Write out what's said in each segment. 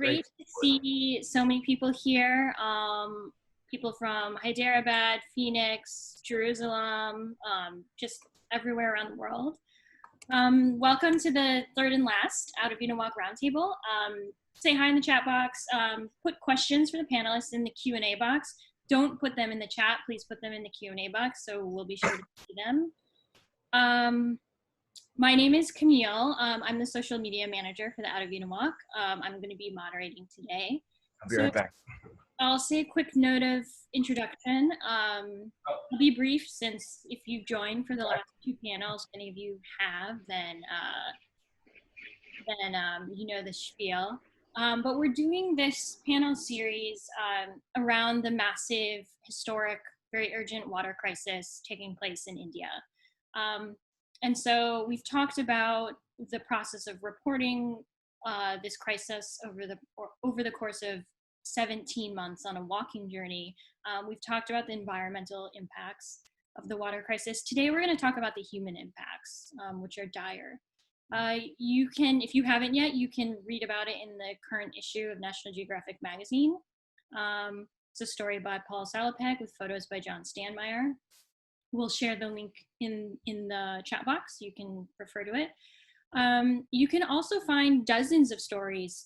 Great to see so many people here. People from Hyderabad, Phoenix, Jerusalem, just everywhere around the world. Welcome to the third and last Out of Unawalk Roundtable. Say hi in the chat box. Put questions for the panelists in the Q&A box. Don't put them in the chat. Please put them in the Q&A box so we'll be sure to see them. My name is Camille. I'm the social media manager for the Out of Unawalk. I'm going to be moderating today. I'll be right back. I'll say a quick note of introduction. I'll be brief since if you've joined for the last two panels, many of you have, then you know the spiel. But we're doing this panel series around the massive, historic, very urgent water crisis taking place in India. And so we've talked about the process of reporting this crisis over the course of 17 months on a walking journey. We've talked about the environmental impacts of the water crisis. Today we're going to talk about the human impacts, which are dire. You can, if you haven't yet, you can read about it in the current issue of National Geographic magazine. It's a story by Paul Salapec with photos by John Stanmeyer. We'll share the link in the chat box. You can refer to it. You can also find dozens of stories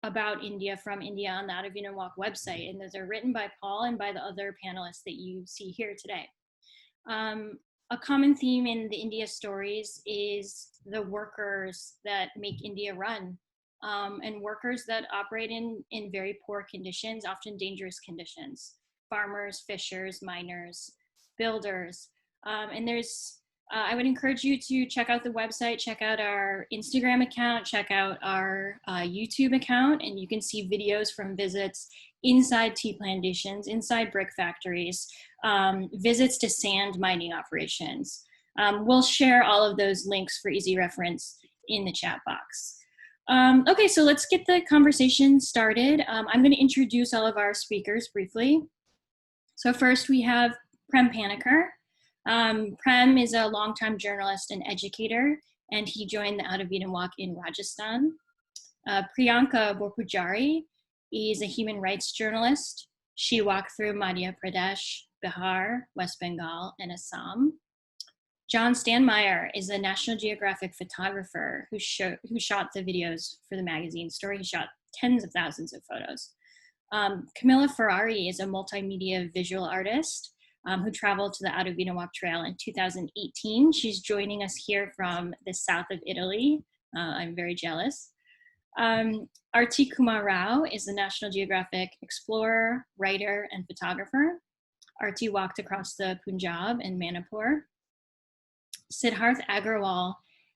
about India from India on the Out of Unawalk website, and those are written by Paul and by the other panelists that you see here today. A common theme in the India stories is the workers that make India run, and workers that operate in very poor conditions, often dangerous conditions. Farmers, fishers, miners, builders, and there's I would encourage you to check out the website, check out our Instagram account, check out our YouTube account, and you can see videos from visits inside tea plantations, inside brick factories, visits to sand mining operations. We'll share all of those links for easy reference in the chat box. Okay, so let's get the conversation started. I'm going to introduce all of our speakers briefly. So first we have Prem Panicker. Prem is a longtime journalist and educator, and he joined the Out of Unawalk in Rajasthan. Priyanka Borpujari is a human rights journalist. She walked through Madhya Pradesh, Bihar, West Bengal, and Assam. John Stanmeyer is a National Geographic photographer who shot the videos for the magazine story. He shot tens of thousands of photos. Camilla Ferrari is a multimedia visual artist who traveled to the Out of Unawalk Trail in 2018. She's joining us here from the south of Italy. I'm very jealous. Arati Kumar-Rao is a National Geographic explorer, writer, and photographer. Arati walked across the Punjab and Manipur. Siddharth Agarwal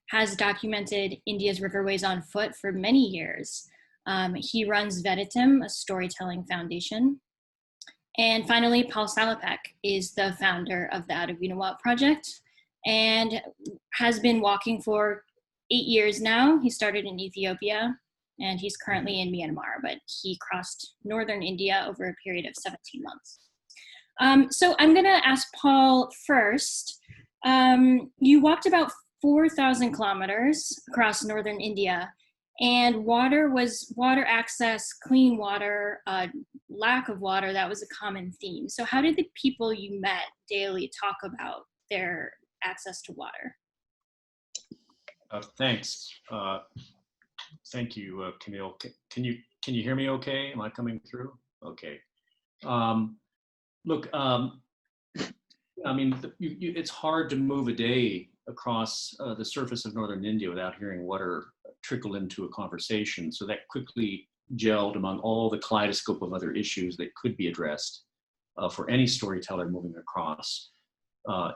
has documented India's riverways on foot for many years. He runs Veditum, a storytelling foundation. And finally, Paul Salapec is the founder of the Out of Unawalk project and has been walking for 8 years now. He started in Ethiopia and he's currently in Myanmar, but he crossed northern India over a period of 17 months. So I'm gonna ask Paul first. You walked about 4,000 kilometers across northern India, and water access, clean water, lack of water, that was a common theme. So how did the people you met daily talk about their access to water? Thanks. Thank you, Camille. Can you hear me okay? Am I coming through? Okay. Look, I mean, it's hard to move a day across the surface of northern India without hearing water trickle into a conversation. So that quickly gelled among all the kaleidoscope of other issues that could be addressed for any storyteller moving across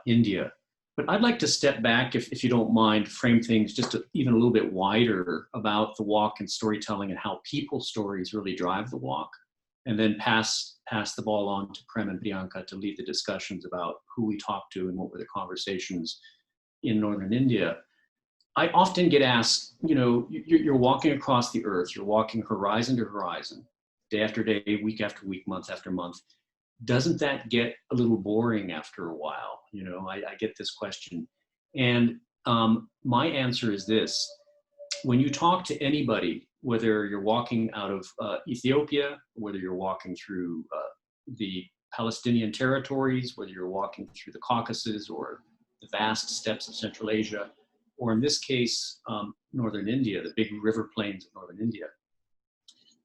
India. But I'd like to step back, if you don't mind, frame things just even a little bit wider about the walk and storytelling and how people's stories really drive the walk, and then pass the ball on to Prem and Priyanka to lead the discussions about who we talked to and what were the conversations in northern India. I often get asked, you know, you're walking across the earth, you're walking horizon to horizon, day after day, week after week, month after month. Doesn't that get a little boring after a while? You know, I get this question. And my answer is this: when you talk to anybody whether you're walking out of Ethiopia, whether you're walking through the Palestinian territories, whether you're walking through the Caucasus or the vast steppes of Central Asia, or in this case, Northern India, the big river plains of Northern India,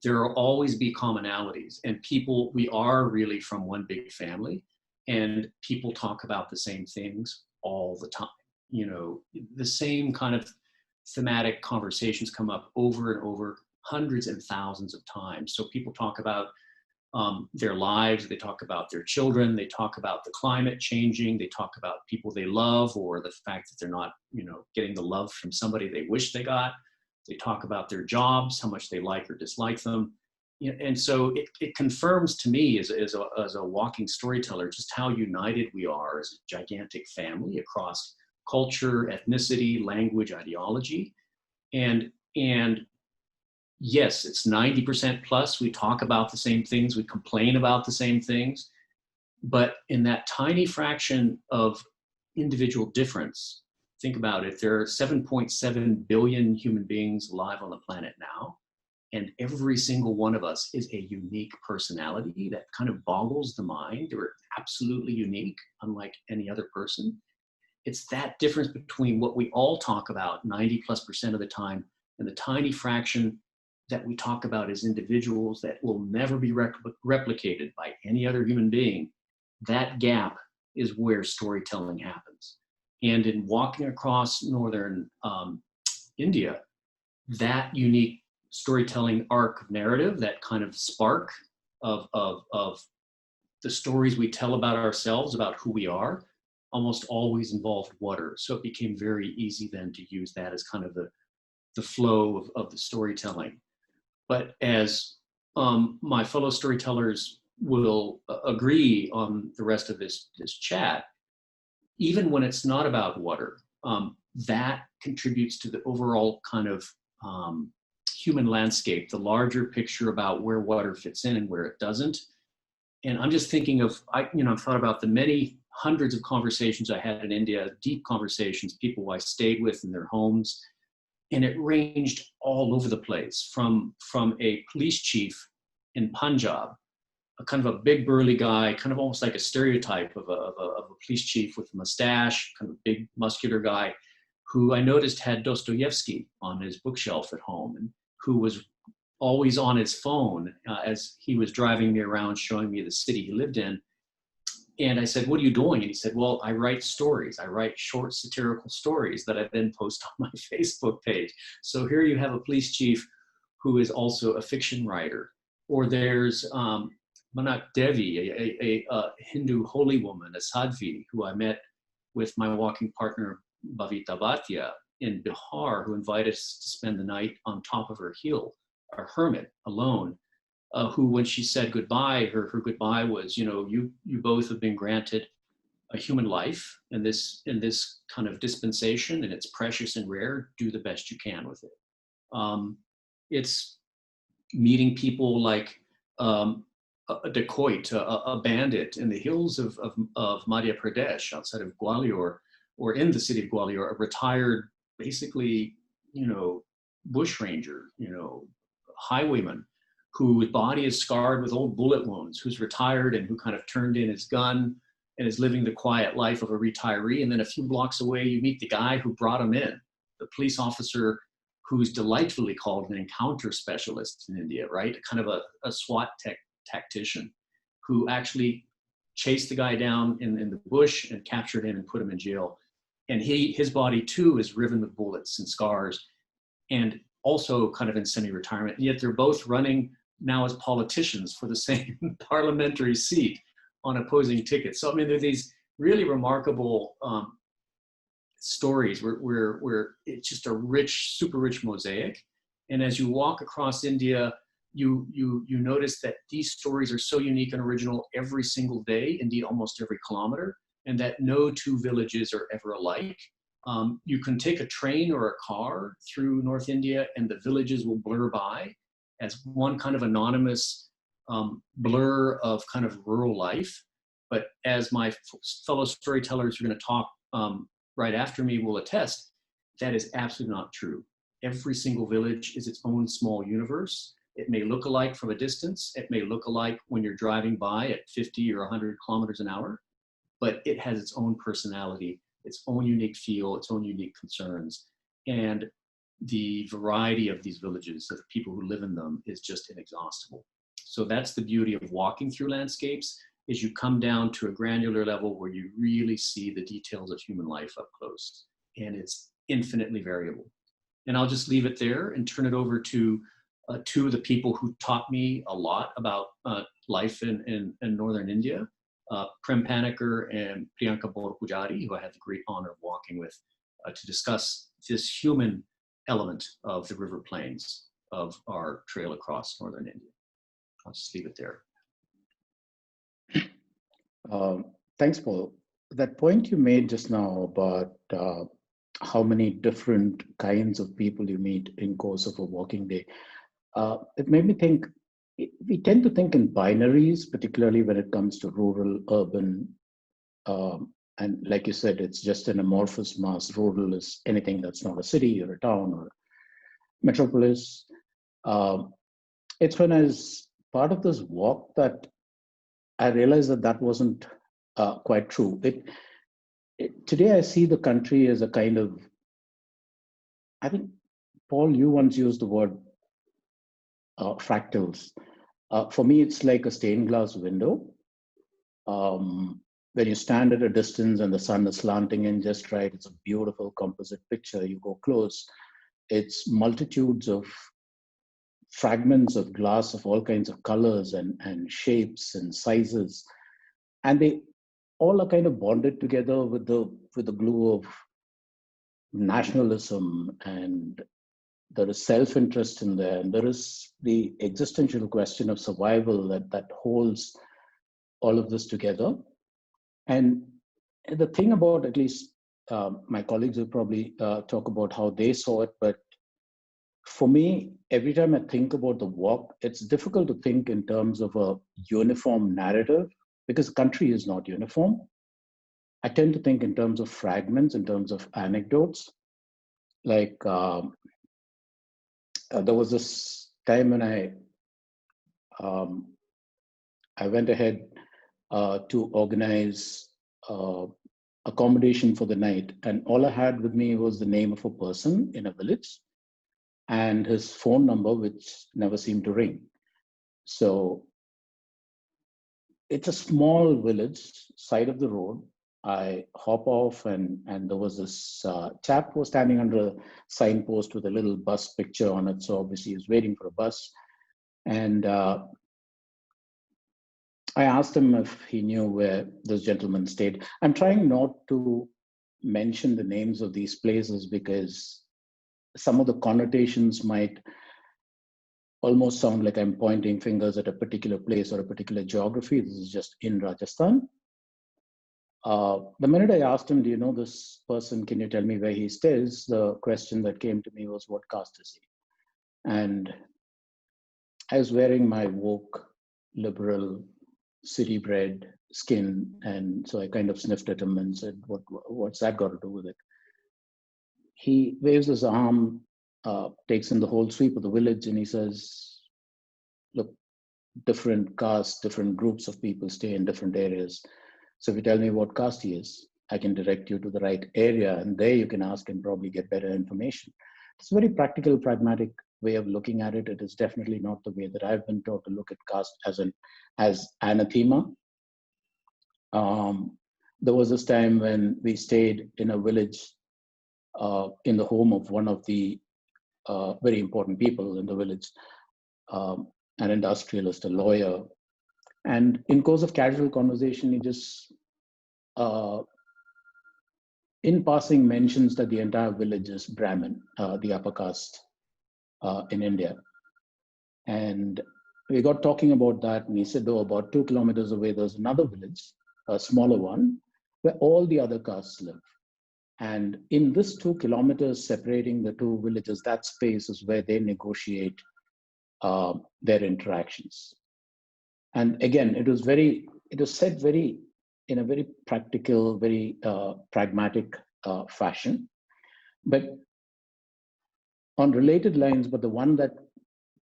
there will always be commonalities. And people, we are really from one big family, and people talk about the same things all the time. You know, the same kind of thematic conversations come up over and over, hundreds and thousands of times. So people talk about their lives, they talk about their children, they talk about the climate changing, they talk about people they love, or the fact that they're not, you know, getting the love from somebody they wish they got. They talk about their jobs, how much they like or dislike them. You know, and so it confirms to me as a walking storyteller just how united we are as a gigantic family across culture, ethnicity, language, ideology. And yes, it's 90% plus. We talk about the same things, we complain about the same things, but in that tiny fraction of individual difference, think about it, there are 7.7 billion human beings alive on the planet now, and every single one of us is a unique personality that kind of boggles the mind. We're absolutely unique, unlike any other person. It's that difference between what we all talk about 90+% of the time and the tiny fraction that we talk about as individuals that will never be replicated by any other human being. That gap is where storytelling happens. And in walking across northern India, that unique storytelling arc of narrative, that kind of spark of the stories we tell about ourselves, about who we are, almost always involved water. So it became very easy then to use that as kind of the flow of the storytelling. But as my fellow storytellers will agree on the rest of this chat, even when it's not about water, that contributes to the overall kind of human landscape, the larger picture about where water fits in and where it doesn't. And I'm just thinking of, I've thought about the many hundreds of conversations I had in India, deep conversations, people I stayed with in their homes. And it ranged all over the place, from a police chief in Punjab, a kind of a big burly guy, kind of almost like a stereotype of a police chief with a mustache, kind of a big muscular guy, who I noticed had Dostoevsky on his bookshelf at home, and who was always on his phone as he was driving me around, showing me the city he lived in. And I said, "What are you doing?" And he said, "Well, I write stories. I write short satirical stories that I then post on my Facebook page." So here you have a police chief who is also a fiction writer. Or there's Manak Devi, a Hindu holy woman, a sadhvi, who I met with my walking partner, Bhavita Bhatia, in Bihar, who invited us to spend the night on top of her hill, a hermit, alone. Who, when she said goodbye, her goodbye was, you both have been granted a human life in this kind of dispensation, and it's precious and rare. Do the best you can with it. It's meeting people like a dacoit, a bandit in the hills of Madhya Pradesh, outside of Gwalior, or in the city of Gwalior, a retired, basically, bushranger, highwayman, whose body is scarred with old bullet wounds, who's retired and who kind of turned in his gun and is living the quiet life of a retiree. And then a few blocks away, you meet the guy who brought him in, the police officer who's delightfully called an encounter specialist in India, right? Kind of a SWAT tactician who actually chased the guy down in the bush and captured him and put him in jail. And his body too is riven with bullets and scars, and also kind of in semi-retirement. And yet they're both running now as politicians for the same parliamentary seat on opposing tickets. So I mean, there are these really remarkable stories where it's just a rich, super rich mosaic. And as you walk across India, you notice that these stories are so unique and original every single day, indeed almost every kilometer, and that no two villages are ever alike. You can take a train or a car through North India and the villages will blur by as one kind of anonymous blur of kind of rural life. But as my fellow storytellers who are going to talk right after me will attest, that is absolutely not true. Every single village is its own small universe. It may look alike from a distance. It may look alike when you're driving by at 50 or 100 kilometers an hour, but it has its own personality, its own unique feel, its own unique concerns. And the variety of these villages, of the people who live in them, is just inexhaustible. So that's the beauty of walking through landscapes, is you come down to a granular level where you really see the details of human life up close. And it's infinitely variable. And I'll just leave it there and turn it over to two of the people who taught me a lot about life in northern India, Prem Panicker and Priyanka Borpujari, who I had the great honor of walking with to discuss this human element of the river plains of our trail across northern India. I'll just leave it there. Thanks, Paul. That point you made just now about how many different kinds of people you meet in course of a walking day, it made me think, we tend to think in binaries, particularly when it comes to rural, urban, and like you said, it's just an amorphous mass. Rural is anything that's not a city or a town or metropolis. It's when I was part of this walk that I realized that that wasn't quite true. Today I see the country as a kind of, I think, Paul, you once used the word fractals. For me, it's like a stained glass window. When you stand at a distance and the sun is slanting in just right, it's a beautiful composite picture. You go close, it's multitudes of fragments of glass of all kinds of colors and shapes and sizes. And they all are kind of bonded together with the glue of nationalism, and there is self-interest in there, and there is the existential question of survival that holds all of this together. And the thing about, at least my colleagues will probably talk about how they saw it, but for me, every time I think about the walk, it's difficult to think in terms of a uniform narrative because the country is not uniform. I tend to think in terms of fragments, in terms of anecdotes. Like there was this time when I went ahead to organize accommodation for the night, and all I had with me was the name of a person in a village and his phone number, which never seemed to ring. So it's a small village, side of the road. I hop off, and there was this chap who was standing under a signpost with a little bus picture on it. So obviously he was waiting for a bus. And I asked him if he knew where this gentleman stayed. I'm trying not to mention the names of these places because some of the connotations might almost sound like I'm pointing fingers at a particular place or a particular geography. This is just in Rajasthan. The minute I asked him, do you know this person? Can you tell me where he stays? The question that came to me was, what caste is he? And I was wearing my woke, liberal, city-bred skin. And so I kind of sniffed at him and said, what's that got to do with it? He waves his arm, takes in the whole sweep of the village, and he says, look, different castes, different groups of people stay in different areas. So if you tell me what caste he is, I can direct you to the right area, and there you can ask and probably get better information. It's a very practical, pragmatic way of looking at it. It is definitely not the way that I've been taught to look at caste as anathema. There was this time when we stayed in a village in the home of one of the very important people in the village, an industrialist, a lawyer. And in course of casual conversation, he just, in passing, mentions that the entire village is Brahmin, the upper caste in India. And we got talking about that, and he said, oh, about 2 kilometers away, there's another village, a smaller one, where all the other castes live. And in this 2 kilometers separating the two villages, that space is where they negotiate their interactions. And again, it was said in a very practical, very pragmatic fashion. But on related lines, but the one that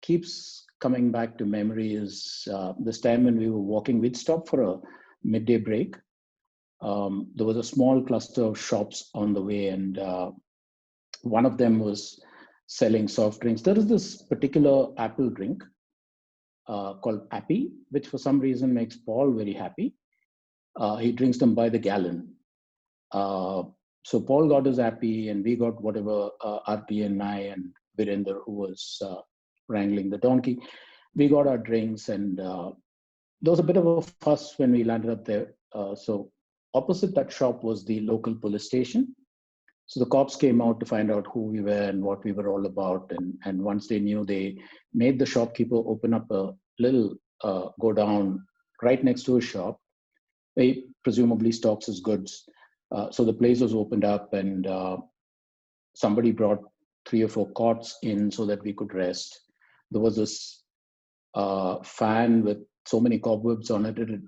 keeps coming back to memory is this time when we were walking. We'd stopped for a midday break. There was a small cluster of shops on the way, and one of them was selling soft drinks. There is this particular apple drink called Appy, which for some reason makes Paul very happy. He drinks them by the gallon. So Paul got his Appy, and we got whatever Arati and I and Virender, who was wrangling the donkey, we got our drinks, and there was a bit of a fuss when we landed up there. So opposite that shop was the local police station. So the cops came out to find out who we were and what we were all about. And once they knew, they made the shopkeeper open up a little go down right next to his shop. He presumably stocks his goods. So the place was opened up, and somebody brought 3 or 4 cots in so that we could rest. There was this fan with so many cobwebs on it. It had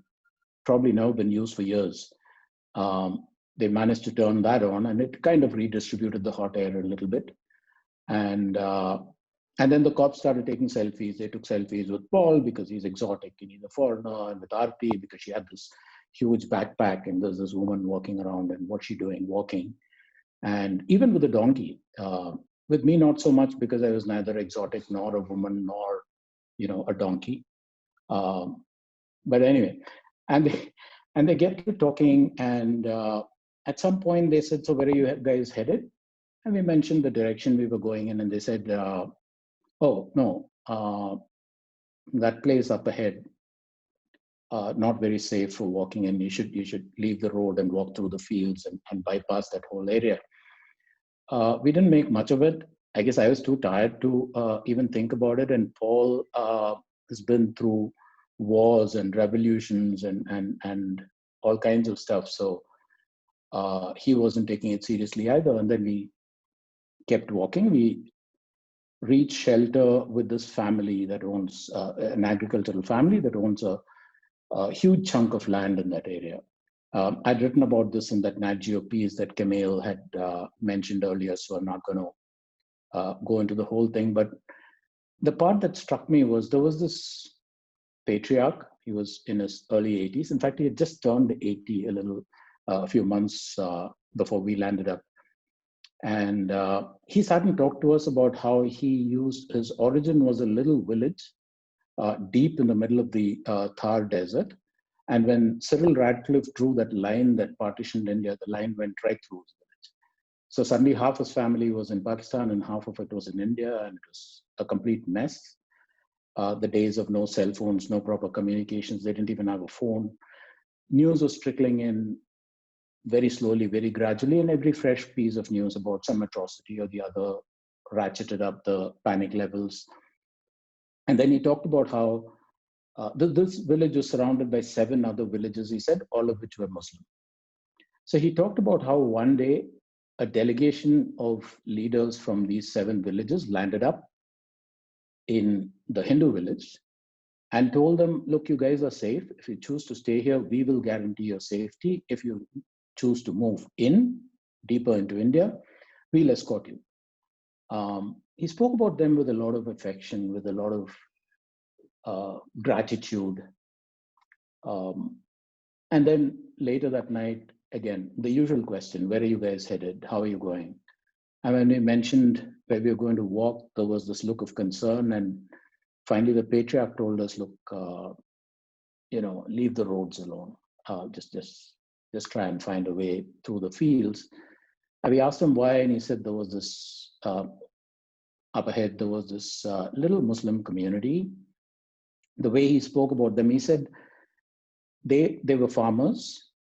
probably never been used for years. They managed to turn that on, and it kind of redistributed the hot air a little bit. And then the cops started taking selfies. They took selfies with Paul because he's exotic and he's a foreigner, and with Arati because she had this huge backpack, and there's this woman walking around, and what's she doing? Walking. And even with the donkey, with me not so much because I was neither exotic nor a woman nor, a donkey. But anyway, and they get to talking, and at some point they said, "So where are you guys headed?" And we mentioned the direction we were going in, and they said, "Oh no, that place up ahead, not very safe for walking, and you should leave the road and walk through the fields and bypass that whole area." We didn't make much of it. I guess I was too tired to even think about it. And Paul has been through wars and revolutions and all kinds of stuff, so he wasn't taking it seriously either. And then we kept walking. We reached shelter with this family that owns an agricultural family that owns a huge chunk of land in that area. I'd written about this in that Nat Geo piece that Camille had mentioned earlier, so I'm not going to go into the whole thing. But the part that struck me was there was this patriarch. He was in his early 80s. In fact, he had just turned 80 a few months before we landed up. And he sat and talked to us about how his origin was a little village deep in the middle of the Thar Desert. And when Cyril Radcliffe drew that line that partitioned India, the line went right through his village. So suddenly half his family was in Pakistan and half of it was in India, and it was a complete mess. The days of no cell phones, no proper communications, they didn't even have a phone. News was trickling in very slowly, very gradually, and every fresh piece of news about some atrocity or the other ratcheted up the panic levels. And then he talked about how this village was surrounded by 7 other villages, he said, all of which were Muslim. So he talked about how one day a delegation of leaders from these 7 villages landed up in the Hindu village and told them, "Look, you guys are safe. If you choose to stay here, we will guarantee your safety. If you choose to move deeper into India, we'll escort you." He spoke about them with a lot of affection, with a lot of gratitude. And then later that night, again, the usual question, where are you guys headed? How are you going? And when we mentioned where we were going to walk, there was this look of concern. And finally, the patriarch told us, "Look, leave the roads alone. Just try and find a way through the fields." And we asked him why, and he said there was this, up ahead, there was this little Muslim community. The way he spoke about them, he said they were farmers,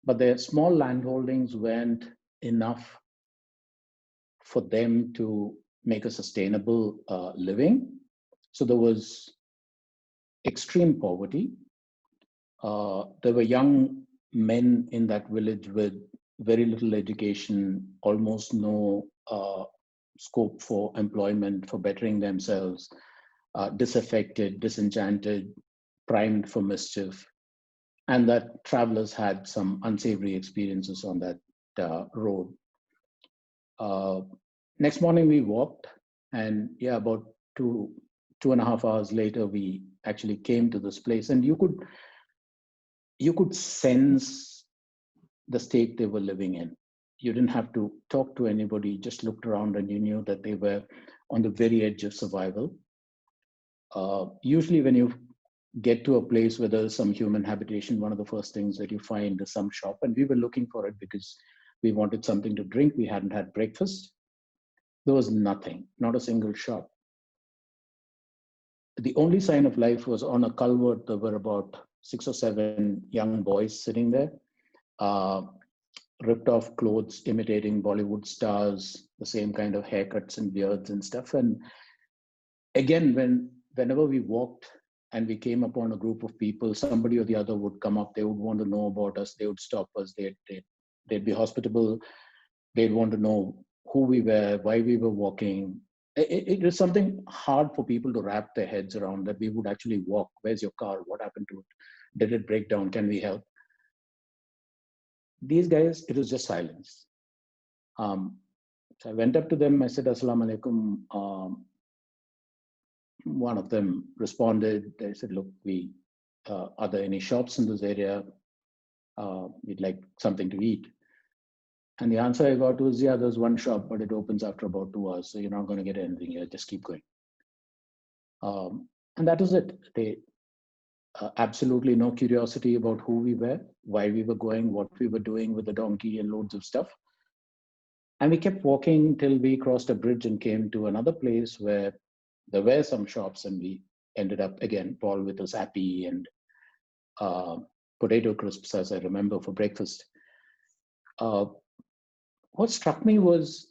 but their small landholdings weren't enough for them to make a sustainable living. So there was extreme poverty. There were young men in that village with very little education, almost no scope for employment, for bettering themselves, disaffected, disenchanted, primed for mischief, and that travelers had some unsavory experiences on that road. Next morning we walked, And yeah, about 2.5 hours later, we actually came to this place, and you could sense the state they were living in. You didn't have to talk to anybody, you just looked around and you knew that they were on the very edge of survival. Usually when you get to a place where there's some human habitation, one of the first things that you find is some shop, and we were looking for it because we wanted something to drink. We hadn't had breakfast. There was nothing, not a single shop. The only sign of life was on a culvert. There were about 6 or 7 young boys sitting there, ripped off clothes, imitating Bollywood stars, the same kind of haircuts and beards and stuff. And again, whenever we walked and we came upon a group of people, somebody or the other would come up. They would want to know about us. They would stop us. They'd be hospitable. They'd want to know who we were, why we were walking. It is something hard for people to wrap their heads around, that we would actually walk. Where's your car? What happened to it? Did it break down? Can we help? These guys, it was just silence. So I went up to them. I said, Assalamu alaikum. One of them responded. They said, look, are there any shops in this area? We'd like something to eat. And the answer I got was, yeah, there's one shop, but it opens after about 2 hours. So you're not going to get anything here. Just keep going. And that was it. They absolutely no curiosity about who we were, why we were going, what we were doing with the donkey and loads of stuff. And we kept walking till we crossed a bridge and came to another place where there were some shops, and we ended up again, Paul with a zappy and potato crisps, as I remember, for breakfast. What struck me was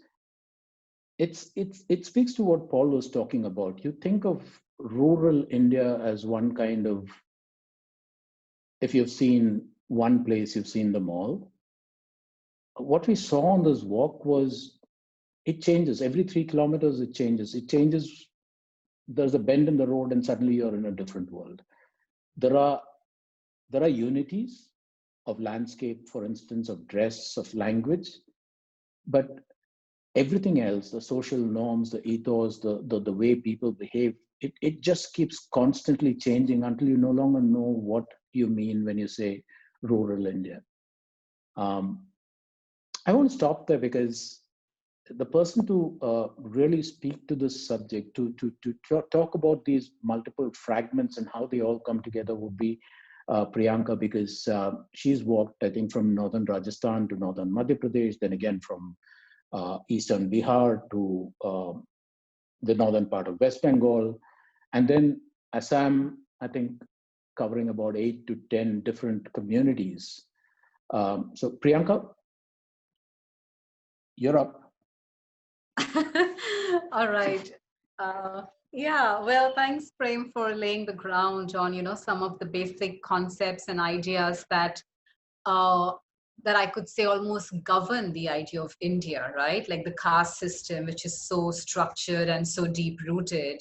it speaks to what Paul was talking about. You think of rural India as one kind of, if you've seen one place, you've seen them all. What we saw on this walk was, it changes. Every 3 kilometers, it changes. It changes. There's a bend in the road and suddenly you're in a different world. There are unities of landscape, for instance, of dress, of language, but everything else, the social norms, the ethos, the way people behave, it just keeps constantly changing until you no longer know what you mean when you say rural India. I want to stop there because the person to really speak to this subject, to talk about these multiple fragments and how they all come together, would be Priyanka, because she's walked, I think, from northern Rajasthan to northern Madhya Pradesh, then again from eastern Bihar to the northern part of West Bengal, and then Assam, I think, covering about 8 to 10 different communities. So Priyanka, you're up. All right. Yeah, well, thanks, Prem, for laying the ground on, some of the basic concepts and ideas that I could say almost govern the idea of India, right? Like the caste system, which is so structured and so deep rooted.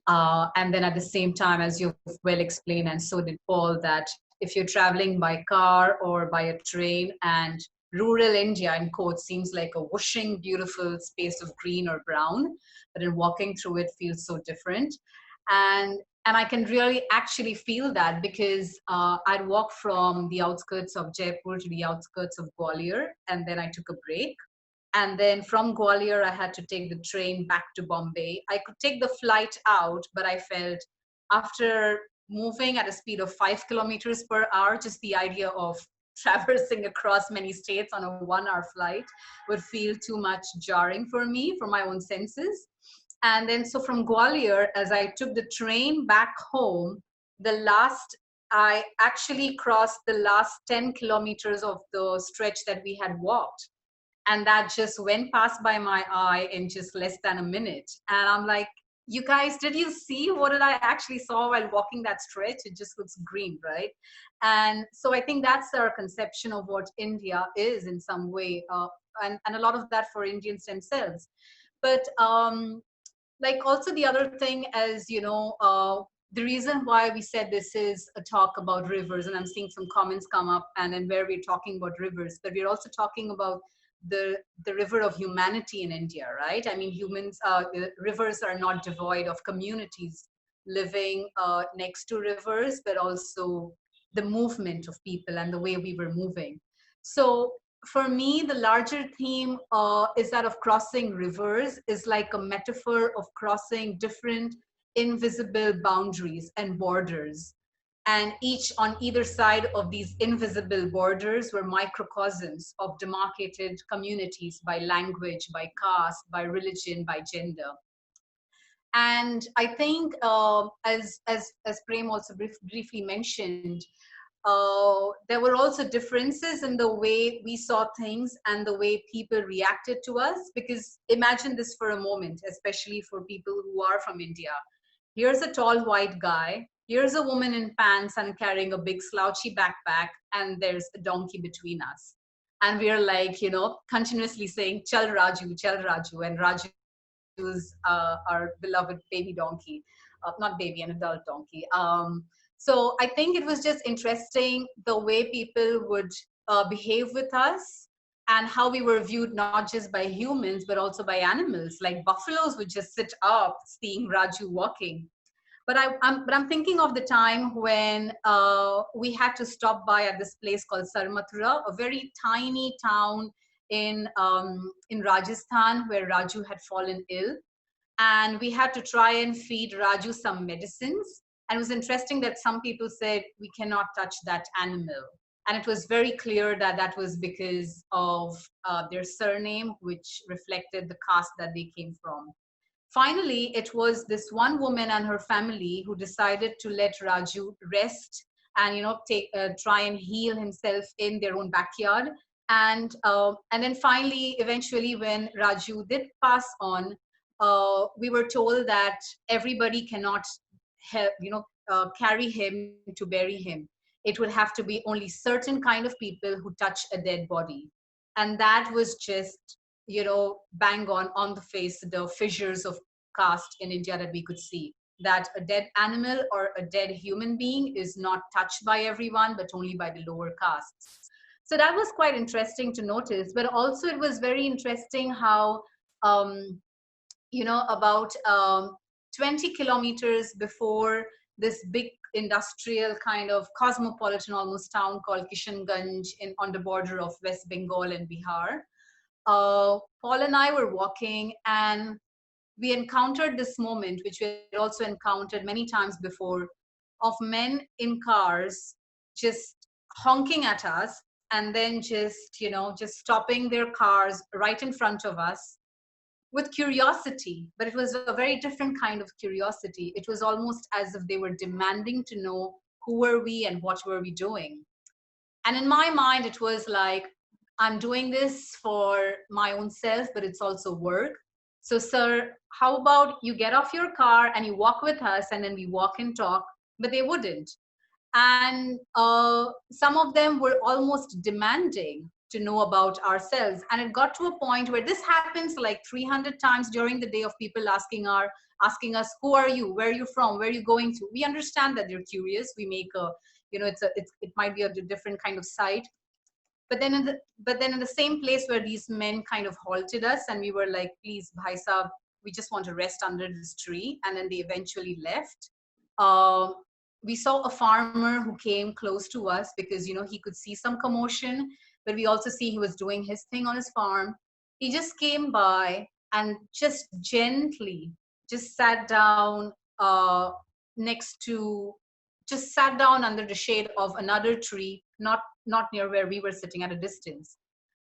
And then at the same time, as you've well explained, and so did Paul, that if you're traveling by car or by a train, and rural India, in quotes, seems like a whooshing, beautiful space of green or brown, but in walking through it feels so different. And I can really actually feel that because I'd walk from the outskirts of Jaipur to the outskirts of Gwalior, and then I took a break. And then from Gwalior, I had to take the train back to Bombay. I could take the flight out, but I felt after moving at a speed of 5 kilometers per hour, just the idea of traversing across many states on a 1-hour flight would feel too much jarring for me, for my own senses. And then, so from Gwalior, as I took the train back home, I actually crossed the last 10 kilometers of the stretch that we had walked. And that just went past by my eye in just less than a minute. And I'm like, you guys, did you see what did I actually saw while walking that stretch? It just looks green, right? And so I think that's our conception of what India is in some way, and a lot of that for Indians themselves. But like also the other thing is, the reason why we said this is a talk about rivers, and I'm seeing some comments come up, and then where we're talking about rivers, but we're also talking about the river of humanity in India, right? I mean, the rivers are not devoid of communities living next to rivers, but also the movement of people and the way we were moving. So for me, the larger theme is that of crossing rivers is like a metaphor of crossing different invisible boundaries and borders. And each on either side of these invisible borders were microcosms of demarcated communities by language, by caste, by religion, by gender. And I think, as Prem also briefly mentioned, there were also differences in the way we saw things and the way people reacted to us. Because imagine this for a moment, especially for people who are from India. Here's a tall white guy. Here's a woman in pants and carrying a big slouchy backpack, and there's a donkey between us. And we're like, continuously saying, Chal Raju, and Raju is our beloved baby donkey, not baby, an adult donkey. So I think it was just interesting the way people would behave with us and how we were viewed not just by humans, but also by animals. Like buffaloes would just sit up seeing Raju walking. But I'm thinking of the time when we had to stop by at this place called Sarmathura, a very tiny town in Rajasthan, where Raju had fallen ill. And we had to try and feed Raju some medicines. And it was interesting that some people said, we cannot touch that animal. And it was very clear that that was because of their surname, which reflected the caste that they came from. Finally, it was this one woman and her family who decided to let Raju rest and try and heal himself in their own backyard. And then finally, eventually, when Raju did pass on, we were told that everybody cannot help, carry him to bury him. It would have to be only certain kind of people who touch a dead body. And that was just, bang on the face, the fissures of caste in India that we could see. That a dead animal or a dead human being is not touched by everyone, but only by the lower castes. So that was quite interesting to notice. But also it was very interesting how, about 20 kilometers before this big industrial kind of cosmopolitan almost town called Kishanganj on the border of West Bengal and Bihar, Paul and I were walking, and we encountered this moment, which we had also encountered many times before, of men in cars just honking at us and then just stopping their cars right in front of us with curiosity. But it was a very different kind of curiosity. It was almost as if they were demanding to know who were we and what were we doing. And in my mind, it was like, I'm doing this for my own self, but it's also work. So, sir, how about you get off your car and you walk with us, and then we walk and talk? But they wouldn't. And some of them were almost demanding to know about ourselves. And it got to a point where this happens like 300 times during the day, of people asking us, who are you? Where are you from? Where are you going to? We understand that they're curious. We make it might be a different kind of site. But then in the same place where these men kind of halted us, and we were like, please, bhai sahab, we just want to rest under this tree. And then they eventually left. We saw a farmer who came close to us because, he could see some commotion, but we also see he was doing his thing on his farm. He just came by and just gently just sat down just sat down under the shade of another tree, not near where we were sitting, at a distance.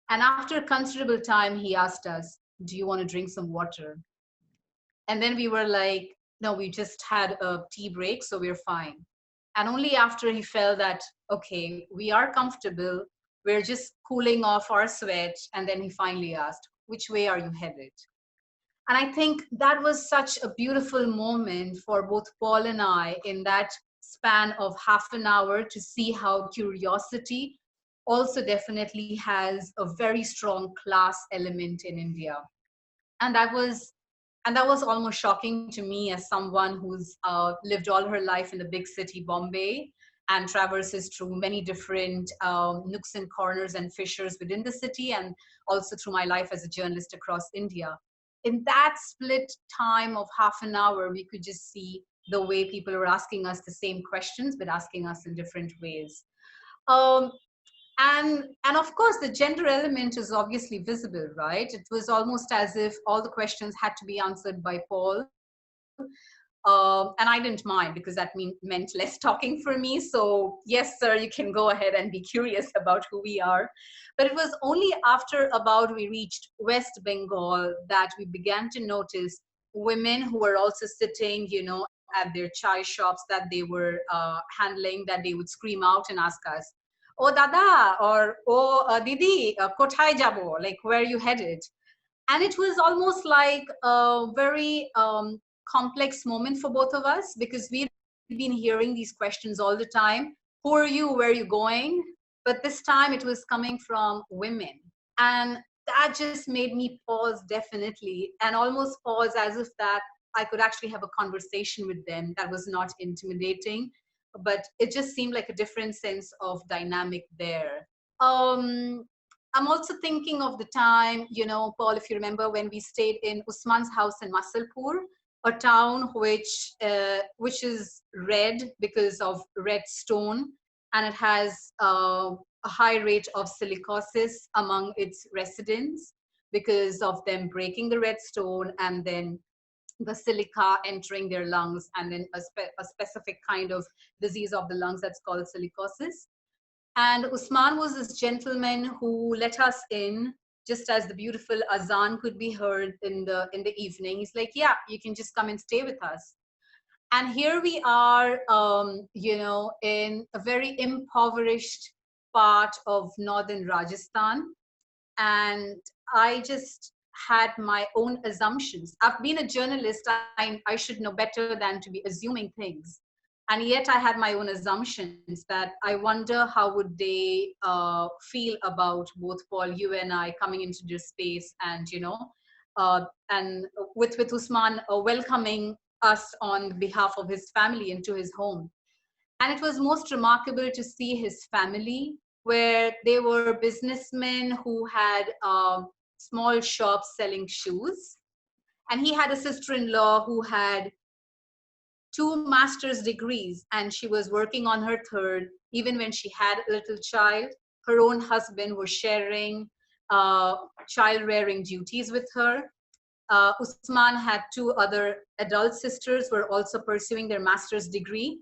And after a considerable time, he asked us, do you want to drink some water? And then we were like, no, we just had a tea break, so we're fine. And only after he felt that, okay, we are comfortable, we're just cooling off our sweat. And then he finally asked, which way are you headed? And I think that was such a beautiful moment for both Paul and I, in that span of half an hour, to see how curiosity also definitely has a very strong class element in India. And that was almost shocking to me, as someone who's lived all her life in the big city, Bombay. and traverses through many different nooks and corners and fissures within the city, and also through my life as a journalist across India. In that split time of half an hour, we could just see the way people were asking us the same questions, but asking us in different ways. Um, and of course, the gender element is obviously visible, right? It was almost as if all the questions had to be answered by Paul. And I didn't mind, because that meant less talking for me. So yes, sir, you can go ahead and be curious about who we are. But it was only after about we reached West Bengal that we began to notice women who were also sitting, at their chai shops that they were handling, that they would scream out and ask us, "Oh dada," or "Oh didi, kothay jabo," like, "Where are you headed?" And it was almost like a very complex moment for both of us, because we'd been hearing these questions all the time. Who are you? Where are you going? But this time it was coming from women. And that just made me pause, definitely, and almost pause as if that I could actually have a conversation with them that was not intimidating, but it just seemed like a different sense of dynamic there. I'm also thinking of the time, Paul, if you remember, when we stayed in Usman's house in Masalpur, a town which is red because of red stone, and it has a high rate of silicosis among its residents because of them breaking the red stone and then the silica entering their lungs, and then a specific kind of disease of the lungs that's called silicosis. And Usman was this gentleman who let us in just as the beautiful azan could be heard in the evening. He's like, "Yeah, you can just come and stay with us." And here we are, in a very impoverished part of northern Rajasthan. And I just had my own assumptions. I've been a journalist. I should know better than to be assuming things. And yet I had my own assumptions that I wonder how would they feel about both Paul, you and I coming into this space, and, and with Usman welcoming us on behalf of his family into his home. And it was most remarkable to see his family, where they were businessmen who had small shops selling shoes. And he had a sister-in-law who had 2 master's degrees, and she was working on her third. Even when she had a little child, her own husband was sharing child rearing duties with her. Usman had 2 other adult sisters who were also pursuing their master's degree.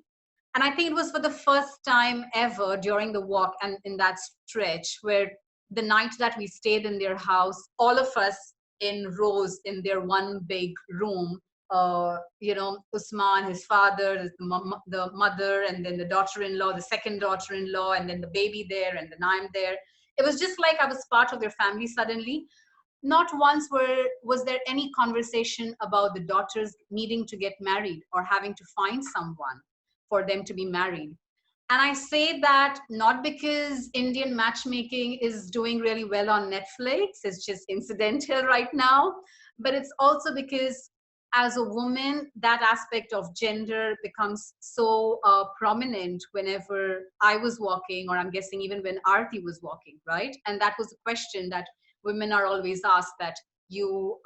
And I think it was for the first time ever during the walk and in that stretch, where the night that we stayed in their house, all of us in rows in their one big room, Usman, his father, the mother, and then the daughter-in-law, the second daughter-in-law, and then the baby there, and then I'm there. It was just like I was part of their family suddenly. Not once was there any conversation about the daughters needing to get married or having to find someone for them to be married. And I say that not because Indian matchmaking is doing really well on Netflix, it's just incidental right now, but it's also because as a woman, that aspect of gender becomes so prominent whenever I was walking, or I'm guessing even when Arati was walking, right? And that was a question that women are always asked, that you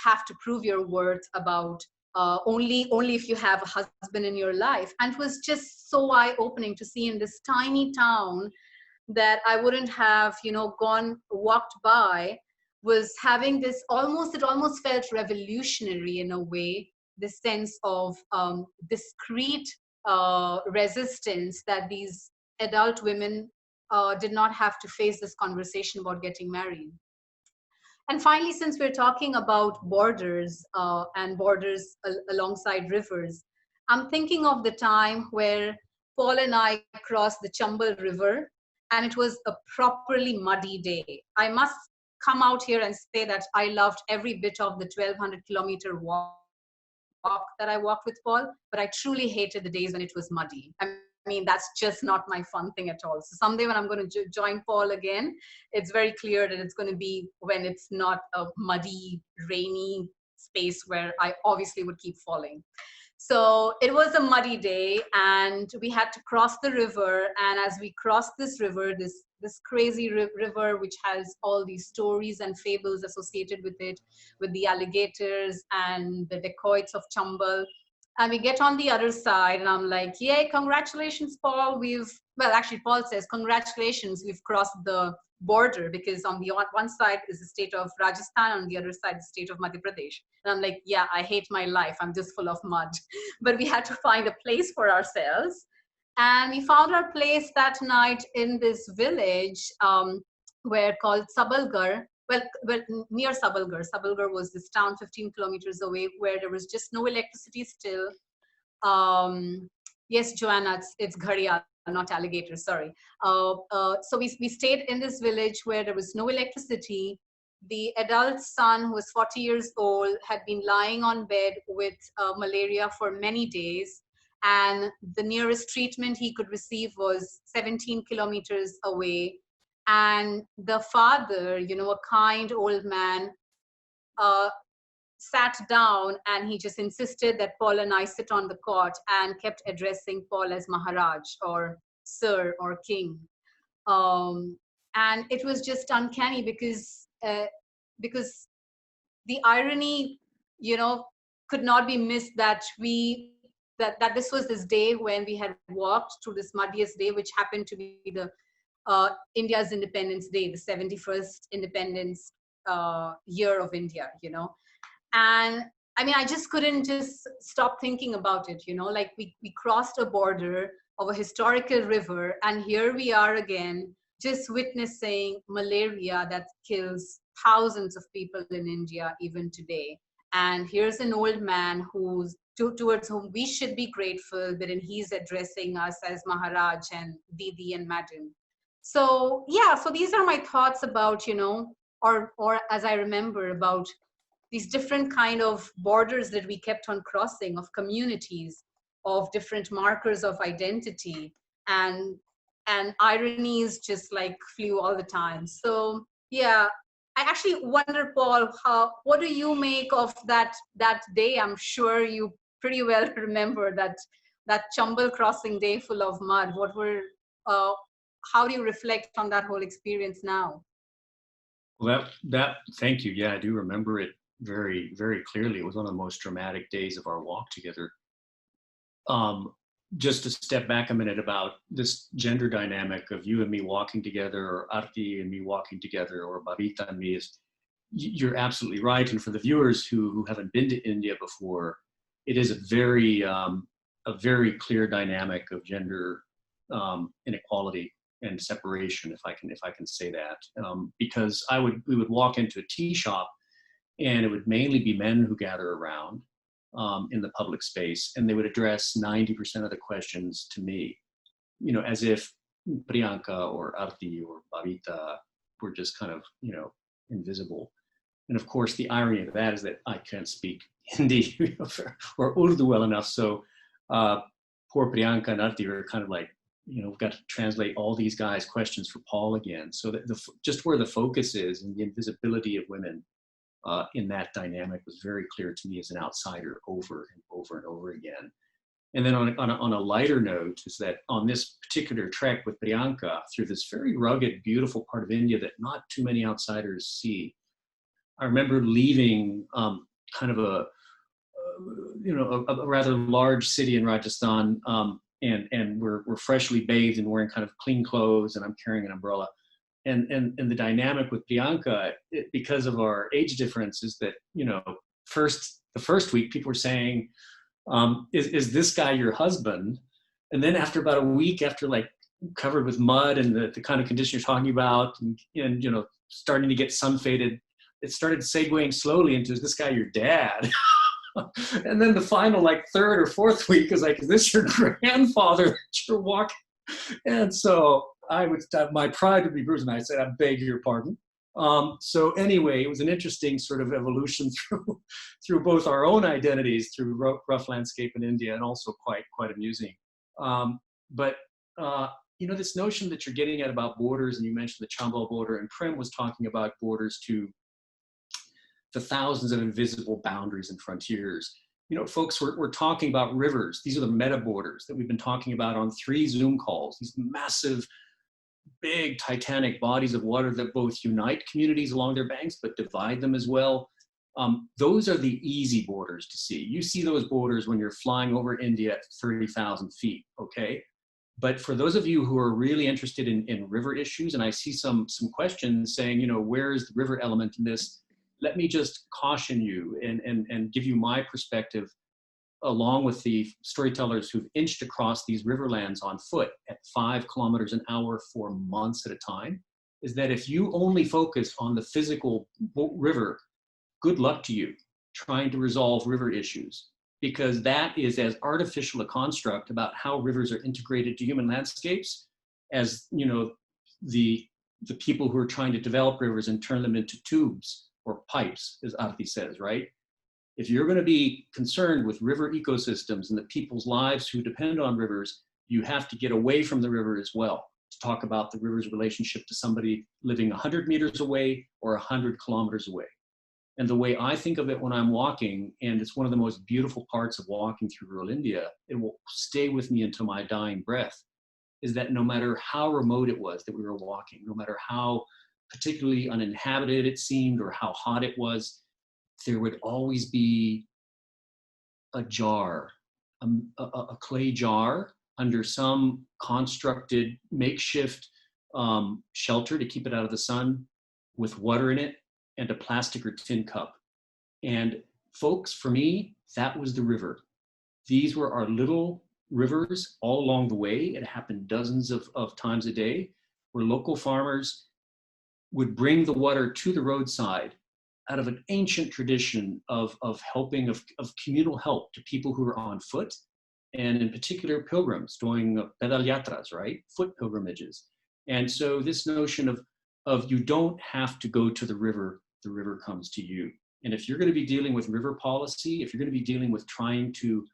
have to prove your worth about only if you have a husband in your life. And it was just so eye-opening to see in this tiny town that I wouldn't have, walked by, was having this it almost felt revolutionary in a way, this sense of discreet resistance that these adult women did not have to face this conversation about getting married. And finally, since we're talking about borders and borders alongside rivers, I'm thinking of the time where Paul and I crossed the Chambal River, and it was a properly muddy day. I must come out here and say that I loved every bit of the 1,200-kilometer walk that I walked with Paul, but I truly hated the days when it was muddy. I mean, that's just not my fun thing at all. So someday when I'm going to join Paul again, it's very clear that it's going to be when it's not a muddy, rainy space where I obviously would keep falling. So it was a muddy day, and we had to cross the river. And as we crossed this river, this crazy river, which has all these stories and fables associated with it, with the alligators and the dacoits of Chambal. And we get on the other side, and I'm like, yay, congratulations, Paul. Well, actually, Paul says, congratulations, we've crossed the border, because on the one side is the state of Rajasthan, on the other side the state of Madhya Pradesh. And I'm like, yeah, I hate my life, I'm just full of mud. But we had to find a place for ourselves, and we found our place that night in this village where called Sabalgarh. Well, near Sabalgarh. Sabalgarh was this town 15 kilometers away, where there was just no electricity still. Yes, Joanna, it's gharial, not alligator, sorry. So we stayed in this village where there was no electricity. The adult son, who was 40 years old, had been lying on bed with malaria for many days. And the nearest treatment he could receive was 17 kilometers away. And the father, a kind old man, sat down, and he just insisted that Paul and I sit on the cot, and kept addressing Paul as Maharaj or Sir or King. And it was just uncanny, because the irony, could not be missed, that that this was this day when we had walked through this muddiest day, which happened to be the India's Independence Day, the 71st independence year of India, And I mean, I just couldn't just stop thinking about it, like we crossed a border of a historical river, and here we are again, just witnessing malaria that kills thousands of people in India even today. And here's an old man towards whom we should be grateful, but then he's addressing us as Maharaj and Didi and Madam. So yeah, so these are my thoughts about, or as I remember, about these different kind of borders that we kept on crossing, of communities, of different markers of identity, and ironies just like flew all the time. So yeah, I actually wonder, Paul, what do you make of that day? I'm sure you pretty well remember that Chambal crossing day full of mud. How do you reflect on that whole experience now? Well, thank you. Yeah, I do remember it very, very clearly. It was one of the most dramatic days of our walk together. Just to step back a minute about this gender dynamic of you and me walking together, or Arati and me walking together, or Babita and me, you're absolutely right. And for the viewers who haven't been to India before, it is a very clear dynamic of gender inequality and separation, if I can say that. Because we would walk into a tea shop, and it would mainly be men who gather around in the public space, and they would address 90% of the questions to me, as if Priyanka or Arati or Babita were just kind of, invisible. And of course, the irony of that is that I can't speak Hindi or Urdu well enough, so poor Priyanka and Arati are kind of like, we've got to translate all these guys' questions for Paul again. So that just where the focus is, and the invisibility of women in that dynamic was very clear to me as an outsider over and over and over again. And then on a lighter note is that on this particular trek with Priyanka through this very rugged, beautiful part of India that not too many outsiders see, I remember leaving kind of a rather large city in Rajasthan, and we're freshly bathed and wearing kind of clean clothes, and I'm carrying an umbrella. And the dynamic with Priyanka, because of our age difference, is that, the first week people were saying, is this guy your husband? And then after about a week, after like covered with mud and the kind of condition you're talking about, and starting to get sun faded, it started segueing slowly into, is this guy your dad? And then the final like third or fourth week is like, is this your grandfather that you're walking? And so my pride would be bruised, and I said, I beg your pardon. So anyway, it was an interesting sort of evolution through both our own identities, through rough landscape in India, and also quite amusing. But this notion that you're getting at about borders, and you mentioned the Chambal border, and Prem was talking about borders to the thousands of invisible boundaries and frontiers. You know, folks, we're talking about rivers. These are the meta borders that we've been talking about on 3 Zoom calls, these massive, big, titanic bodies of water that both unite communities along their banks, but divide them as well. Those are the easy borders to see. You see those borders when you're flying over India at 30,000 feet, okay? But for those of you who are really interested in river issues, and I see some questions saying, you know, where is the river element in this? Let me just caution you and give you my perspective, along with the storytellers who've inched across these riverlands on foot at 5 kilometers an hour for months at a time, is that if you only focus on the physical river, good luck to you trying to resolve river issues, because that is as artificial a construct about how rivers are integrated to human landscapes as, you know, the people who are trying to develop rivers and turn them into tubes or pipes, as Arati says, right? If you're going to be concerned with river ecosystems and the people's lives who depend on rivers, you have to get away from the river as well to talk about the river's relationship to somebody living 100 meters away or 100 kilometers away. And the way I think of it when I'm walking, and it's one of the most beautiful parts of walking through rural India, it will stay with me until my dying breath, is that no matter how remote it was that we were walking, no matter how particularly uninhabited it seemed or how hot it was, there would always be a jar, a clay jar under some constructed makeshift shelter to keep it out of the sun with water in it and a plastic or tin cup. And folks, for me, that was the river. These were our little rivers all along the way. It happened dozens of times a day, where local farmers would bring the water to the roadside out of an ancient tradition of helping, of communal help to people who are on foot, and in particular pilgrims doing pedal yatras, right? Foot pilgrimages. And so this notion of you don't have to go to the river comes to you. And if you're going to be dealing with river policy, if you're going to be dealing with trying to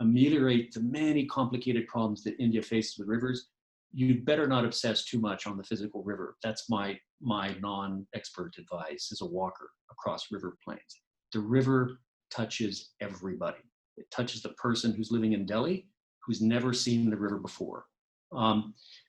ameliorate the many complicated problems that India faces with rivers, you'd better not obsess too much on the physical river. That's my non-expert advice as a walker across river plains. The river touches everybody. It touches the person who's living in Delhi, who's never seen the river before.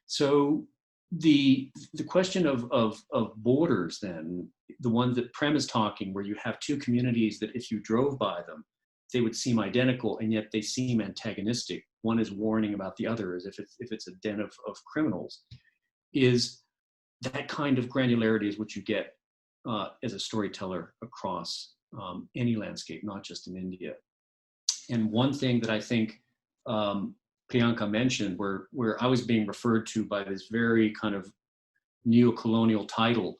So the question of borders, then, the one that Prem is talking, where you have 2 communities that if you drove by them, they would seem identical, and yet they seem antagonistic. One is warning about the other as if it's a den of criminals. Is that kind of granularity is what you get as a storyteller across any landscape, not just in India. And one thing that I think Priyanka mentioned, where I was being referred to by this very kind of neo-colonial title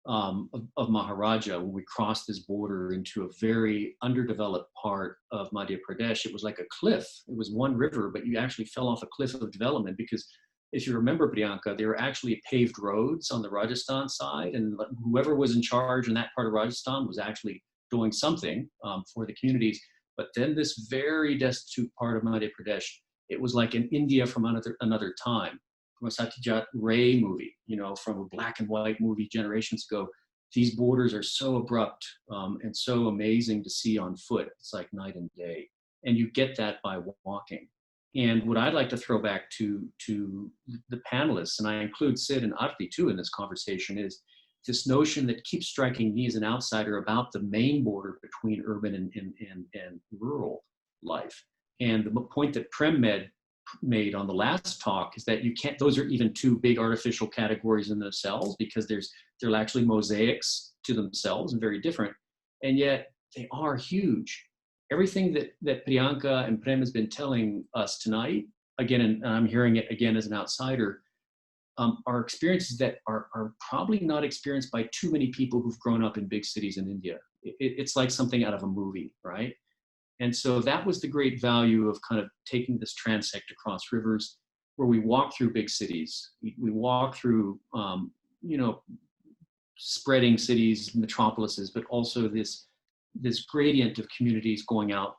of Maharaja, when we crossed this border into a very underdeveloped part of Madhya Pradesh. It was like a cliff. It was one river, but you actually fell off a cliff of development, because if you remember, Priyanka, there were actually paved roads on the Rajasthan side, and whoever was in charge in that part of Rajasthan was actually doing something for the communities. But then this very destitute part of Madhya Pradesh, it was like an India from another time, from a Satyajit Ray movie, you know, from a black and white movie generations ago. These borders are so abrupt and so amazing to see on foot. It's like night and day. And you get that by walking. And what I'd like to throw back to the panelists, and I include Sid and Arati too in this conversation, is this notion that keeps striking me as an outsider about the main border between urban and rural life. And the point that Prem made on the last talk is that you can't, those are even 2 big artificial categories in themselves, because they're actually mosaics to themselves and very different. And yet they are huge. Everything that Priyanka and Prem has been telling us tonight, again, and I'm hearing it again as an outsider, are experiences that are probably not experienced by too many people who've grown up in big cities in India. It's like something out of a movie, right? And so that was the great value of kind of taking this transect across rivers, where we walk through big cities. We walk through, you know, spreading cities, metropolises, but also this gradient of communities going out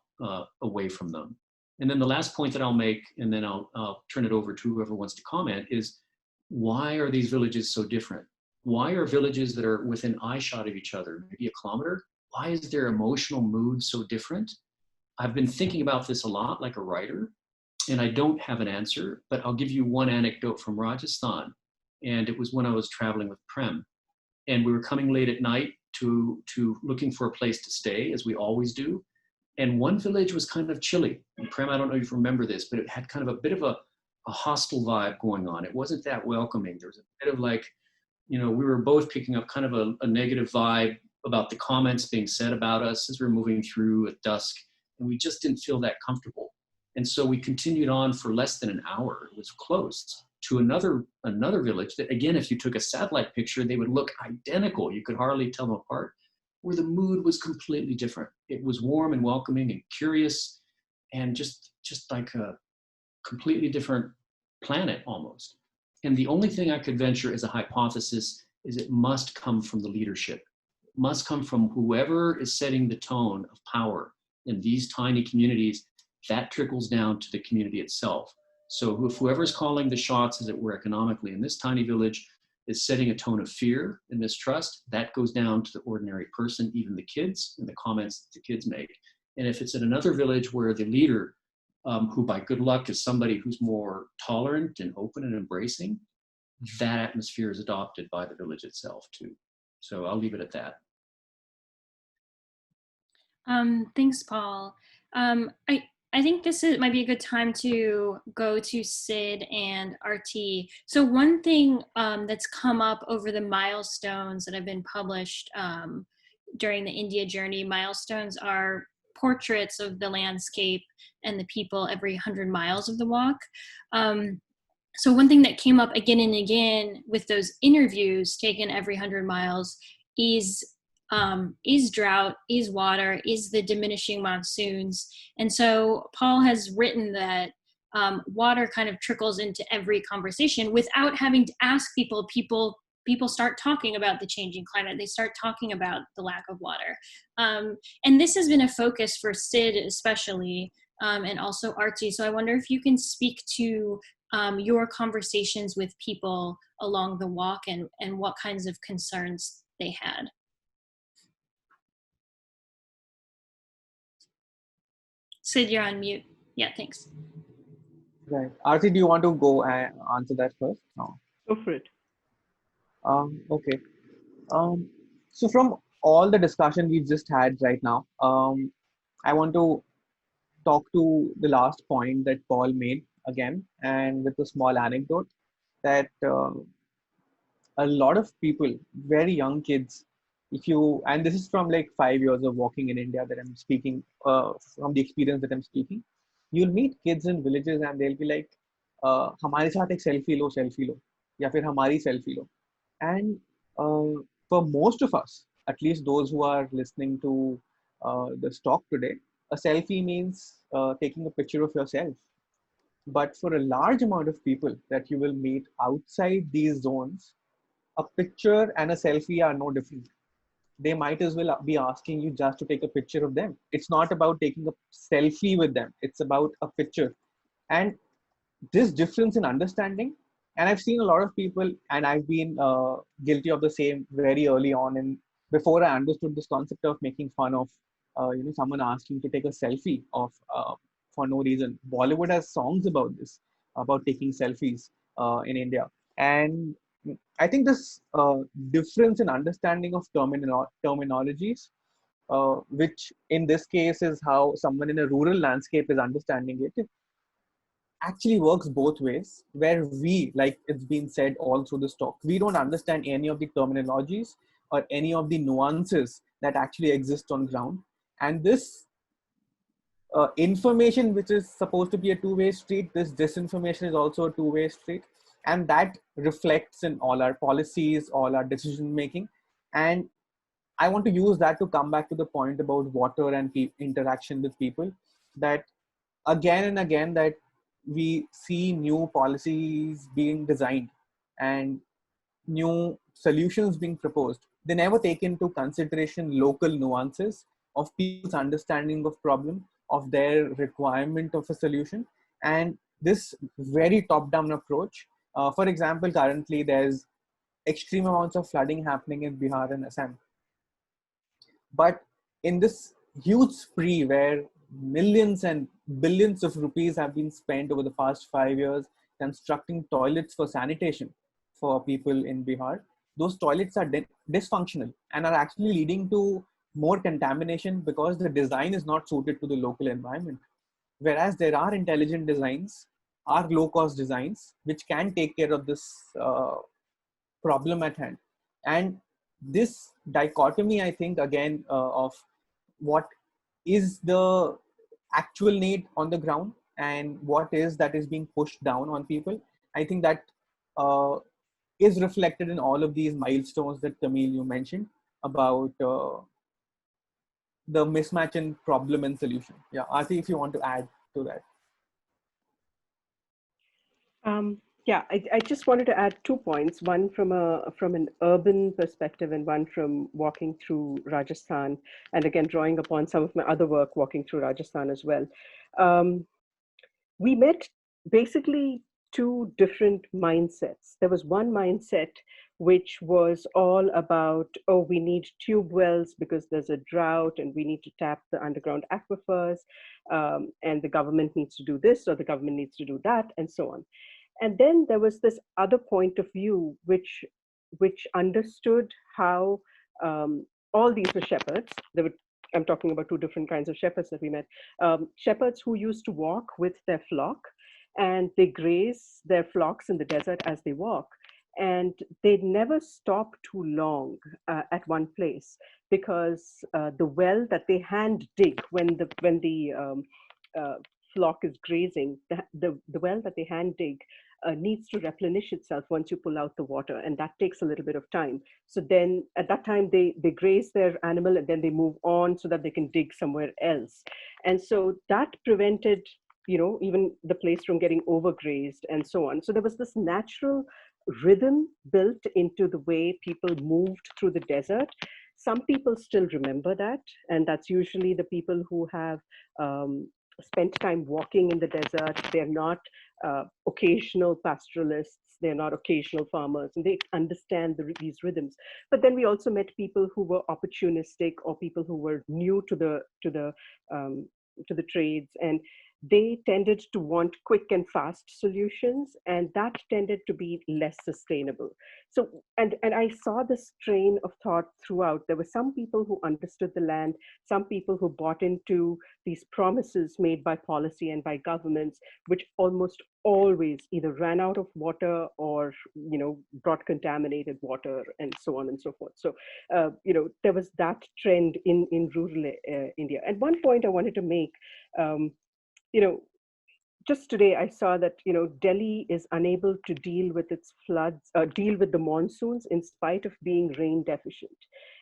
away from them. And then the last point that I'll make, and then I'll turn it over to whoever wants to comment, is why are these villages so different? Why are villages that are within eyeshot of each other, maybe a kilometer, why is their emotional mood so different? I've been thinking about this a lot like a writer, and I don't have an answer, but I'll give you one anecdote from Rajasthan. And it was when I was traveling with Prem, and we were coming late at night to looking for a place to stay, as we always do. And one village was kind of chilly. And Prem, I don't know if you remember this, but it had kind of a bit of a hostile vibe going on. It wasn't that welcoming. There was a bit of like, we were both picking up kind of a negative vibe about the comments being said about us as we were moving through at dusk. And we just didn't feel that comfortable. And so we continued on for less than an hour. It was close to another village that, again, if you took a satellite picture, they would look identical. You could hardly tell them apart, where the mood was completely different. It was warm and welcoming and curious, and just like a completely different planet almost. And the only thing I could venture as a hypothesis is it must come from the leadership. It must come from whoever is setting the tone of power in these tiny communities. That trickles down to the community itself. So if whoever's calling the shots, as it were, economically in this tiny village is setting a tone of fear and mistrust, that goes down to the ordinary person, even the kids, and the comments that the kids make. And if it's in another village where the leader, who by good luck is somebody who's more tolerant and open and embracing, that atmosphere is adopted by the village itself too. So I'll leave it at that. Thanks, Paul. I think might be a good time to go to Sid and Arati. So one thing that's come up over the milestones that have been published during the India journey, milestones are portraits of the landscape and the people every 100 miles of the walk. So one thing that came up again and again with those interviews taken every 100 miles is drought, is water, is the diminishing monsoons. And so Paul has written that water kind of trickles into every conversation without having to ask people. People start talking about the changing climate. They start talking about the lack of water. And this has been a focus for Sid especially, and also Arti. So I wonder if you can speak to your conversations with people along the walk and what kinds of concerns they had. Sid, you're on mute. Yeah, thanks. Right. Arti, do you want to go and answer that first? No. Go for it. Okay. So from all the discussion we've just had right now, I want to talk to the last point that Paul made again, and with a small anecdote that a lot of people, very young kids, and this is from like 5 years of walking in India that I'm speaking, from the experience that I'm speaking, you'll meet kids in villages and they'll be like, हमारे साथ एक selfie लो, या फिर हमारी selfie low. And for most of us, at least those who are listening to this talk today, a selfie means taking a picture of yourself. But for a large amount of people that you will meet outside these zones, a picture and a selfie are no different. They might as well be asking you just to take a picture of them. It's not about taking a selfie with them. It's about a picture. And this difference in understanding, and I've seen a lot of people, and I've been guilty of the same very early on, and before I understood this concept of making fun of someone asking to take a selfie of for no reason. Bollywood has songs about this, about taking selfies in India. And I think this difference in understanding of terminologies, which in this case is how someone in a rural landscape is understanding it, actually works both ways, where we, like it's been said all through this talk, we don't understand any of the terminologies or any of the nuances that actually exist on ground. And this information, which is supposed to be a two-way street, this disinformation is also a two-way street. And that reflects in all our policies, all our decision making. And I want to use that to come back to the point about water and interaction with people, that again and again that we see new policies being designed and new solutions being proposed. They never take into consideration local nuances of people's understanding of problem, of their requirement of a solution. And this very top-down approach, for example, currently there's extreme amounts of flooding happening in Bihar and Assam. But in this huge spree where millions and billions of rupees have been spent over the past 5 years constructing toilets for sanitation for people in Bihar. Those toilets are dysfunctional and are actually leading to more contamination because the design is not suited to the local environment. Whereas there are intelligent designs, are low-cost designs, which can take care of this problem at hand. And this dichotomy, I think, again, of what is the actual need on the ground and what is that is being pushed down on people, I think that is reflected in all of these milestones that Camille, you mentioned about the mismatch in problem and solution. Yeah, Arati, if you want to add to that. Yeah, I just wanted to add 2 points, one from an urban perspective and one from walking through Rajasthan, and again, drawing upon some of my other work walking through Rajasthan as well. We met basically 2 different mindsets. There was one mindset which was all about, oh, we need tube wells because there's a drought and we need to tap the underground aquifers, and the government needs to do this or the government needs to do that, and so on. And then there was this other point of view which understood how all these were shepherds. I'm talking about 2 different kinds of shepherds that we met. Shepherds who used to walk with their flock, and they graze their flocks in the desert as they walk. And they never stop too long at one place, because the well that they hand dig when the flock is grazing, the well that they hand dig needs to replenish itself once you pull out the water, and that takes a little bit of time. So then at that time they graze their animal and then they move on so that they can dig somewhere else. And so that prevented, even the place from getting overgrazed and so on. So there was this natural rhythm built into the way people moved through the desert. Some people still remember that, and that's usually the people who have spent time walking in the desert. They're not occasional pastoralists, they're not occasional farmers, and they understand these rhythms. But then we also met people who were opportunistic, or people who were new to the trades, and they tended to want quick and fast solutions, and that tended to be less sustainable. So, and I saw this train of thought throughout. There were some people who understood the land, some people who bought into these promises made by policy and by governments, which almost always either ran out of water or, brought contaminated water, and so on and so forth. So, there was that trend in rural India. And one point I wanted to make, just today I saw that, Delhi is unable to deal with its floods, deal with the monsoons in spite of being rain deficient.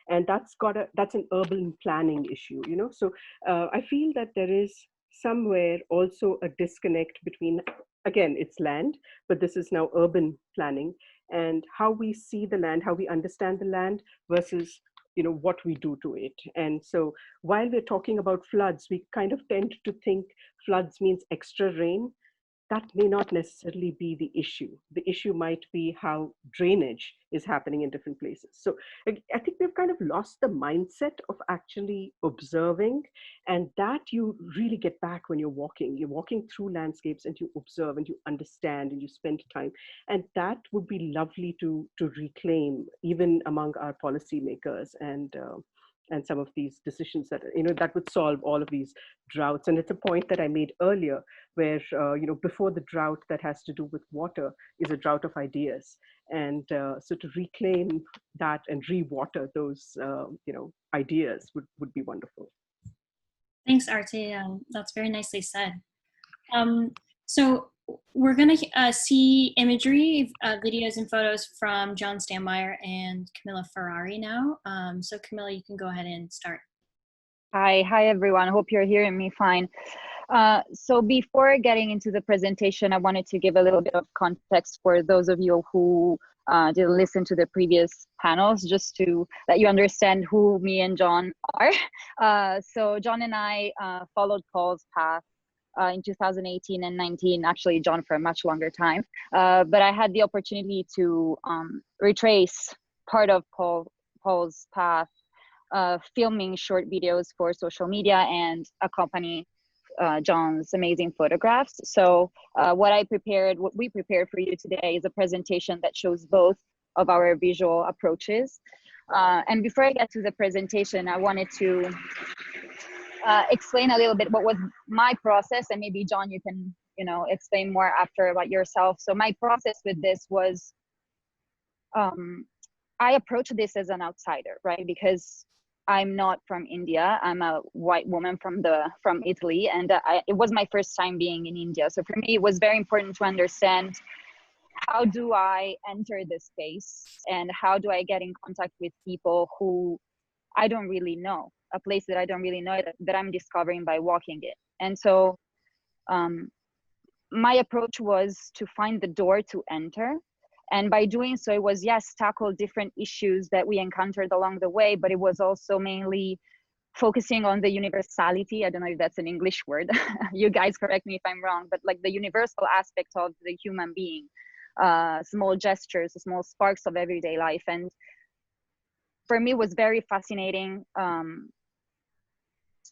And that's an urban planning issue, So I feel that there is somewhere also a disconnect between, again, it's land, but this is now urban planning, and how we see the land, how we understand the land versus what we do to it. And so while we're talking about floods, we kind of tend to think floods means extra rain. That may not necessarily be the issue. The issue might be how drainage is happening in different places. So I think we've kind of lost the mindset of actually observing, and that you really get back when you're walking. You're walking through landscapes and you observe and you understand and you spend time. And that would be lovely to reclaim even among our policymakers and some of these decisions that, that would solve all of these droughts. And it's a point that I made earlier where, before the drought that has to do with water is a drought of ideas. And so to reclaim that and re-water those, ideas would be wonderful. Thanks, Arti. That's very nicely said. So we're going to see imagery, videos and photos from John Stanmeyer and Camilla Ferrari now. So Camilla, you can go ahead and start. Hi everyone. Hope you're hearing me fine. So before getting into the presentation, I wanted to give a little bit of context for those of you who didn't listen to the previous panels, just to let you understand who me and John are. So John and I followed Paul's path in 2018 and 19, actually John for a much longer time. But I had the opportunity to retrace part of Paul's path, filming short videos for social media and accompany John's amazing photographs. So what we prepared for you today is a presentation that shows both of our visual approaches. And before I get to the presentation, I wanted to explain a little bit what was my process, and maybe John, you can, explain more after about yourself. So my process with this was, I approached this as an outsider, right? Because I'm not from India. I'm a white woman from Italy, and it was my first time being in India. So for me, it was very important to understand, how do I enter this space, and how do I get in contact with people who I don't really know, a place that I don't really know, that I'm discovering by walking it. And so my approach was to find the door to enter. And by doing so, it was, yes, tackle different issues that we encountered along the way, but it was also mainly focusing on the universality. I don't know if that's an English word. You guys correct me if I'm wrong, but like the universal aspect of the human being, small gestures, small sparks of everyday life. And for me, it was very fascinating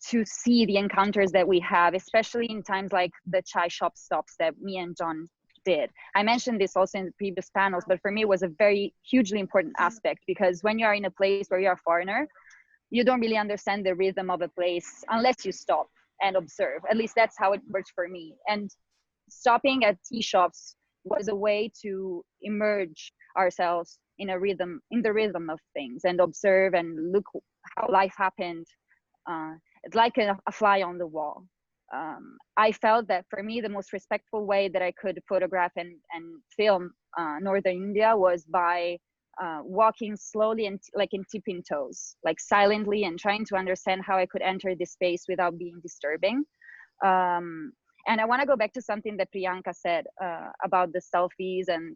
to see the encounters that we have, especially in times like the chai shop stops that me and John did. I mentioned this also in the previous panels, but for me it was a very hugely important aspect, because when you are in a place where you're a foreigner, you don't really understand the rhythm of a place unless you stop and observe. At least that's how it worked for me. And stopping at tea shops was a way to immerse ourselves in the rhythm of things, and observe and look how life happened. It's like a fly on the wall. I felt that for me, the most respectful way that I could photograph and film Northern India was by walking slowly and like in tipping toes, like silently, and trying to understand how I could enter this space without being disturbing. And I want to go back to something that Priyanka said about the selfies and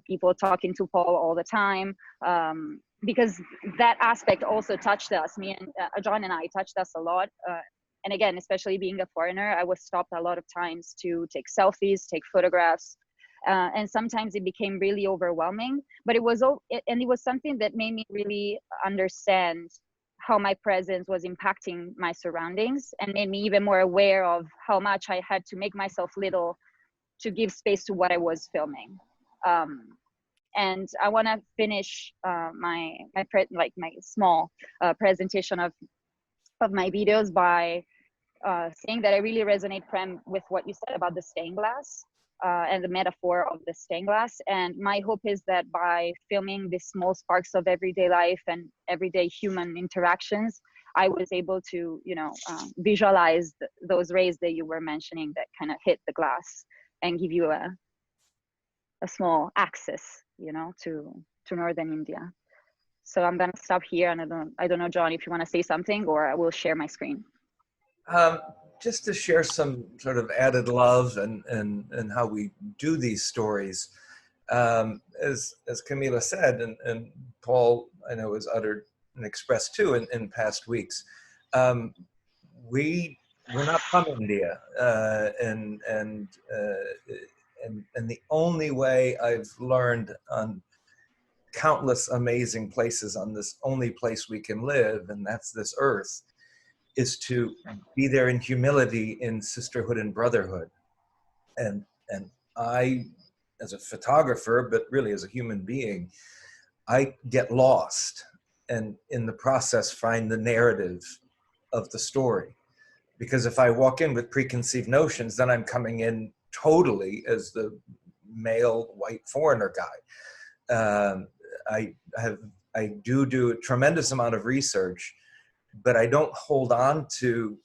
people talking to Paul all the time, because that aspect also touched us. Me and John and I touched us a lot. And again, especially being a foreigner, I was stopped a lot of times to take selfies, take photographs. And sometimes it became really overwhelming, but it was something that made me really understand how my presence was impacting my surroundings, and made me even more aware of how much I had to make myself little to give space to what I was filming. And I want to finish my small presentation of my videos by saying that I really resonate, Prem, with what you said about the stained glass and the metaphor of the stained glass. And my hope is that by filming these small sparks of everyday life and everyday human interactions, I was able to, visualize those rays that you were mentioning that kind of hit the glass and give you a small access, to Northern India. So I'm gonna stop here, and I don't know, John, if you want to say something, or I will share my screen. Just to share some sort of added love and how we do these stories. As Camilla said, and Paul, I know, has uttered and expressed too in past weeks, we're not from India, and the only way I've learned on countless amazing places on this only place we can live, and that's this earth, is to be there in humility, in sisterhood and brotherhood. And I, as a photographer, but really as a human being, I get lost, and in the process find the narrative of the story. Because if I walk in with preconceived notions, then I'm coming in totally as the male white foreigner guy. I do a tremendous amount of research, but I don't hold on to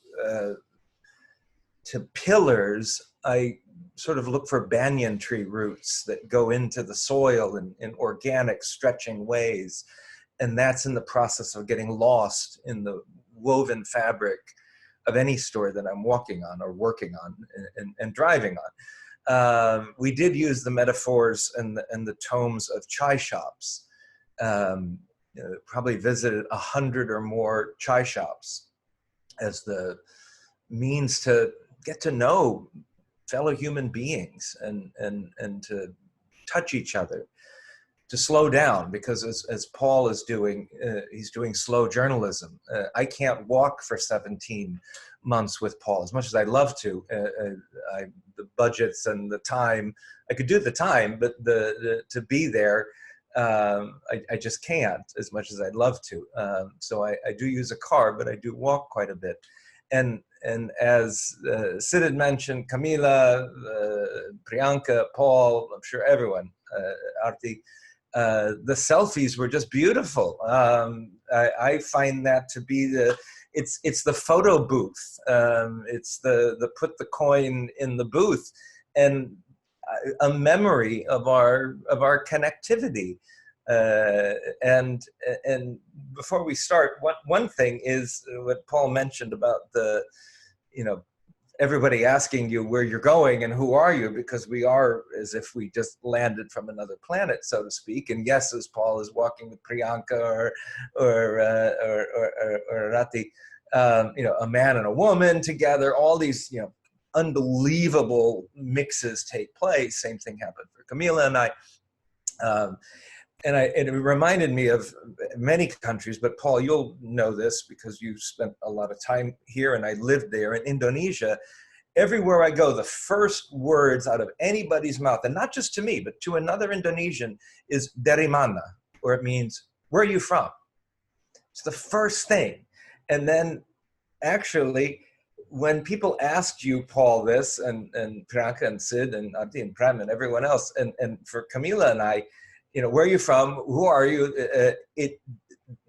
pillars. I sort of look for banyan tree roots that go into the soil in organic, stretching ways. And that's in the process of getting lost in the woven fabric of any story that I'm walking on or working on and driving on. We did use the metaphors and the tomes of chai shops. Probably visited 100 or more chai shops as the means to get to know fellow human beings and to touch each other, to slow down, because as Paul is doing, he's doing slow journalism. I can't walk for 17 months with Paul, as much as I'd love to. The budgets and the time, I could do the time, but to be there, I just can't, as much as I'd love to. So I do use a car, but I do walk quite a bit. And as Sid had mentioned, Camilla, Priyanka, Paul, I'm sure everyone, Arati, the selfies were just beautiful. I find that to be it's the photo booth. It's the put the coin in the booth, and a memory of our connectivity. And before we start, one thing is what Paul mentioned about the, everybody asking you where you're going and who are you, because we are as if we just landed from another planet, so to speak. And yes, as Paul is walking with Priyanka or Arati, a man and a woman together, all these, unbelievable mixes take place. Same thing happened for Camilla and I. And it reminded me of many countries, but Paul, you'll know this because you spent a lot of time here and I lived there in Indonesia. Everywhere I go, the first words out of anybody's mouth, and not just to me, but to another Indonesian, is dari mana, or it means, where are you from? It's the first thing. And then actually, when people asked you, Paul, this, and Priyanka and Sid and Arati and Prem and everyone else, and for Camilla and I, where are you from? Who are you?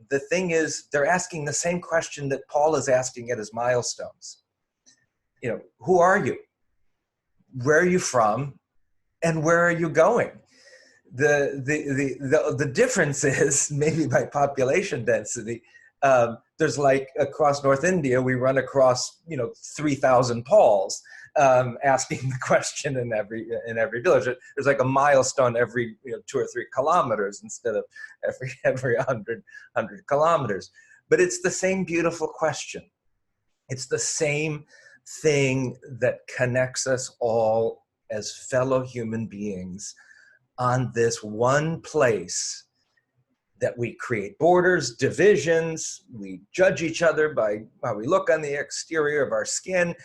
The thing is, they're asking the same question that Paul is asking at his milestones. Who are you? Where are you from? And where are you going? The difference is, maybe by population density, there's like across North India, we run across 3,000 Pauls asking the question in every village. There's like a milestone every 2 or 3 kilometers instead of every 100 kilometers. But it's the same beautiful question. It's the same thing that connects us all as fellow human beings on this one place that we create borders, divisions, we judge each other by how we look on the exterior of our skin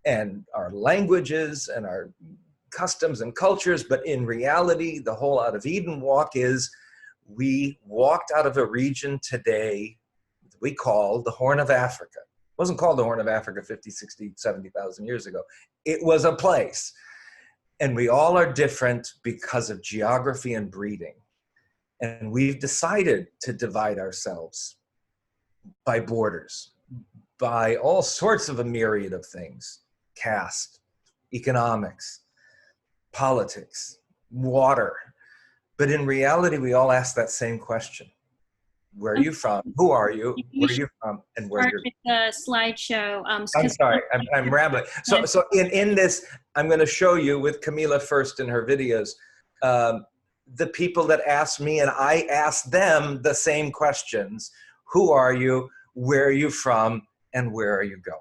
and our languages and our customs and cultures. But in reality, the whole Out of Eden walk is, we walked out of a region today that we call the Horn of Africa. It wasn't called the Horn of Africa 50, 60, 70,000 years ago. It was a place. And we all are different because of geography and breeding. And we've decided to divide ourselves by borders, by all sorts of a myriad of things: caste, economics, politics, water. But in reality, we all ask that same question. Where are you from? Who are you? Where are you from? And where you're going? The slideshow. I'm sorry, I'm rambling. So in this, I'm going to show you with Camilla first in her videos, the people that ask me and I ask them the same questions. Who are you? Where are you from? And where are you going?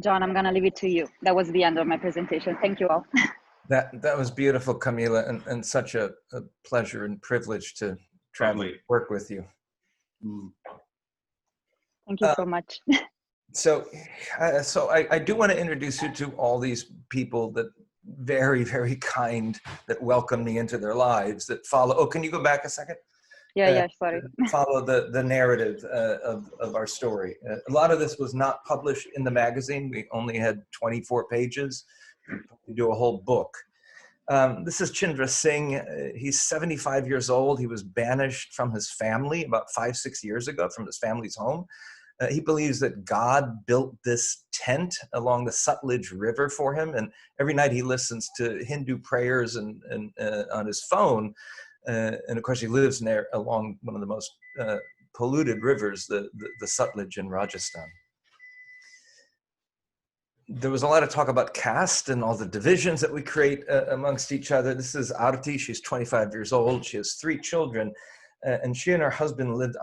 John, I'm going to leave it to you. That was the end of my presentation. Thank you all. That was beautiful, Camilla, and such a pleasure and privilege to travel and work with you. Thank you so much. So I do want to introduce you to all these people that very, very kind, that welcome me into their lives, that follow. Oh, can you go back a second? Yeah, sorry. Follow the narrative of our story. A lot of this was not published in the magazine. We only had 24 pages. We do a whole book. This is Chindra Singh. He's 75 years old. He was banished from his family about 5-6 years ago, from his family's home. He believes that God built this tent along the Sutlej River for him, and every night he listens to Hindu prayers and on his phone. And of course, he lives near along one of the most polluted rivers, the Sutlej in Rajasthan. There was a lot of talk about caste and all the divisions that we create amongst each other. This is Arati. She's 25 years old. She has 3 children. And she and her husband live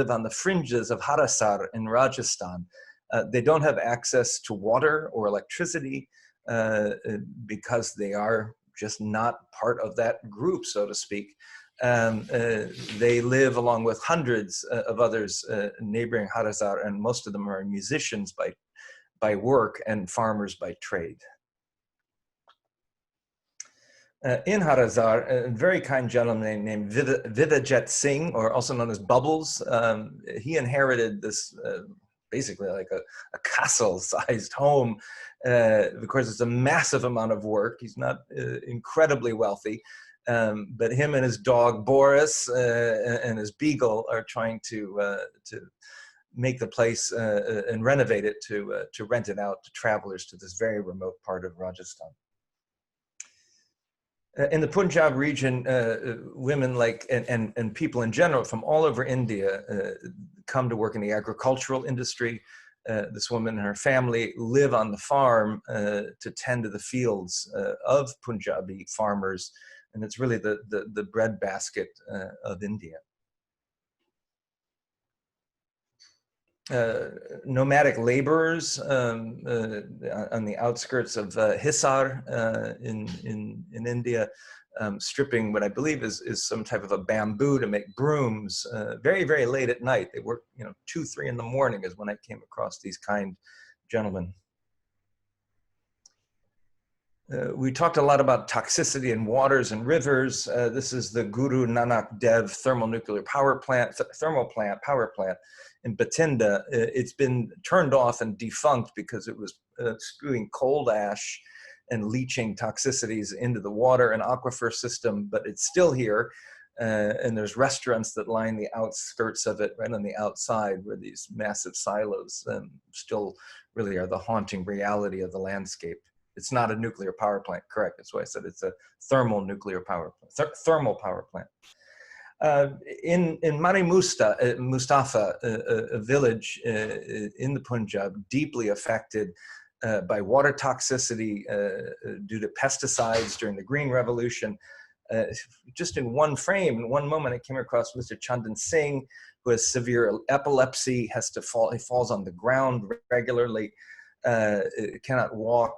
on the fringes of Harasar in Rajasthan. They don't have access to water or electricity because they are just not part of that group, so to speak. They live along with hundreds of others neighboring Harasar, and most of them are musicians by work and farmers by trade. In Harazar, a very kind gentleman named Vidajat Singh, or also known as Bubbles, he inherited this basically like a castle-sized home. Of course, it's a massive amount of work. He's not incredibly wealthy, but him and his dog Boris and his beagle are trying to make the place and renovate it to rent it out to travelers to this very remote part of Rajasthan. In the Punjab region, women and people in general from all over India come to work in the agricultural industry. This woman and her family live on the farm to tend to the fields of Punjabi farmers, and it's really the breadbasket of India. Nomadic laborers on the outskirts of Hisar in India, stripping what I believe is some type of a bamboo to make brooms. Very, very late at night. They work, 2, 3 in the morning is when I came across these kind gentlemen. We talked a lot about toxicity in waters and rivers. This is the Guru Nanak Dev thermal power plant in Bathinda. It's been turned off and defunct because it was spewing coal ash and leaching toxicities into the water and aquifer system, but it's still here. And there's restaurants that line the outskirts of it, right on the outside, where these massive silos still really are the haunting reality of the landscape. It's not a nuclear power plant, correct? That's why I said it's a thermal nuclear power plant, thermal power plant. In Mari Mustafa, a village in the Punjab, deeply affected by water toxicity due to pesticides during the Green Revolution. Just in one frame, in one moment, I came across Mr. Chandan Singh, who has severe epilepsy, he falls on the ground regularly, cannot walk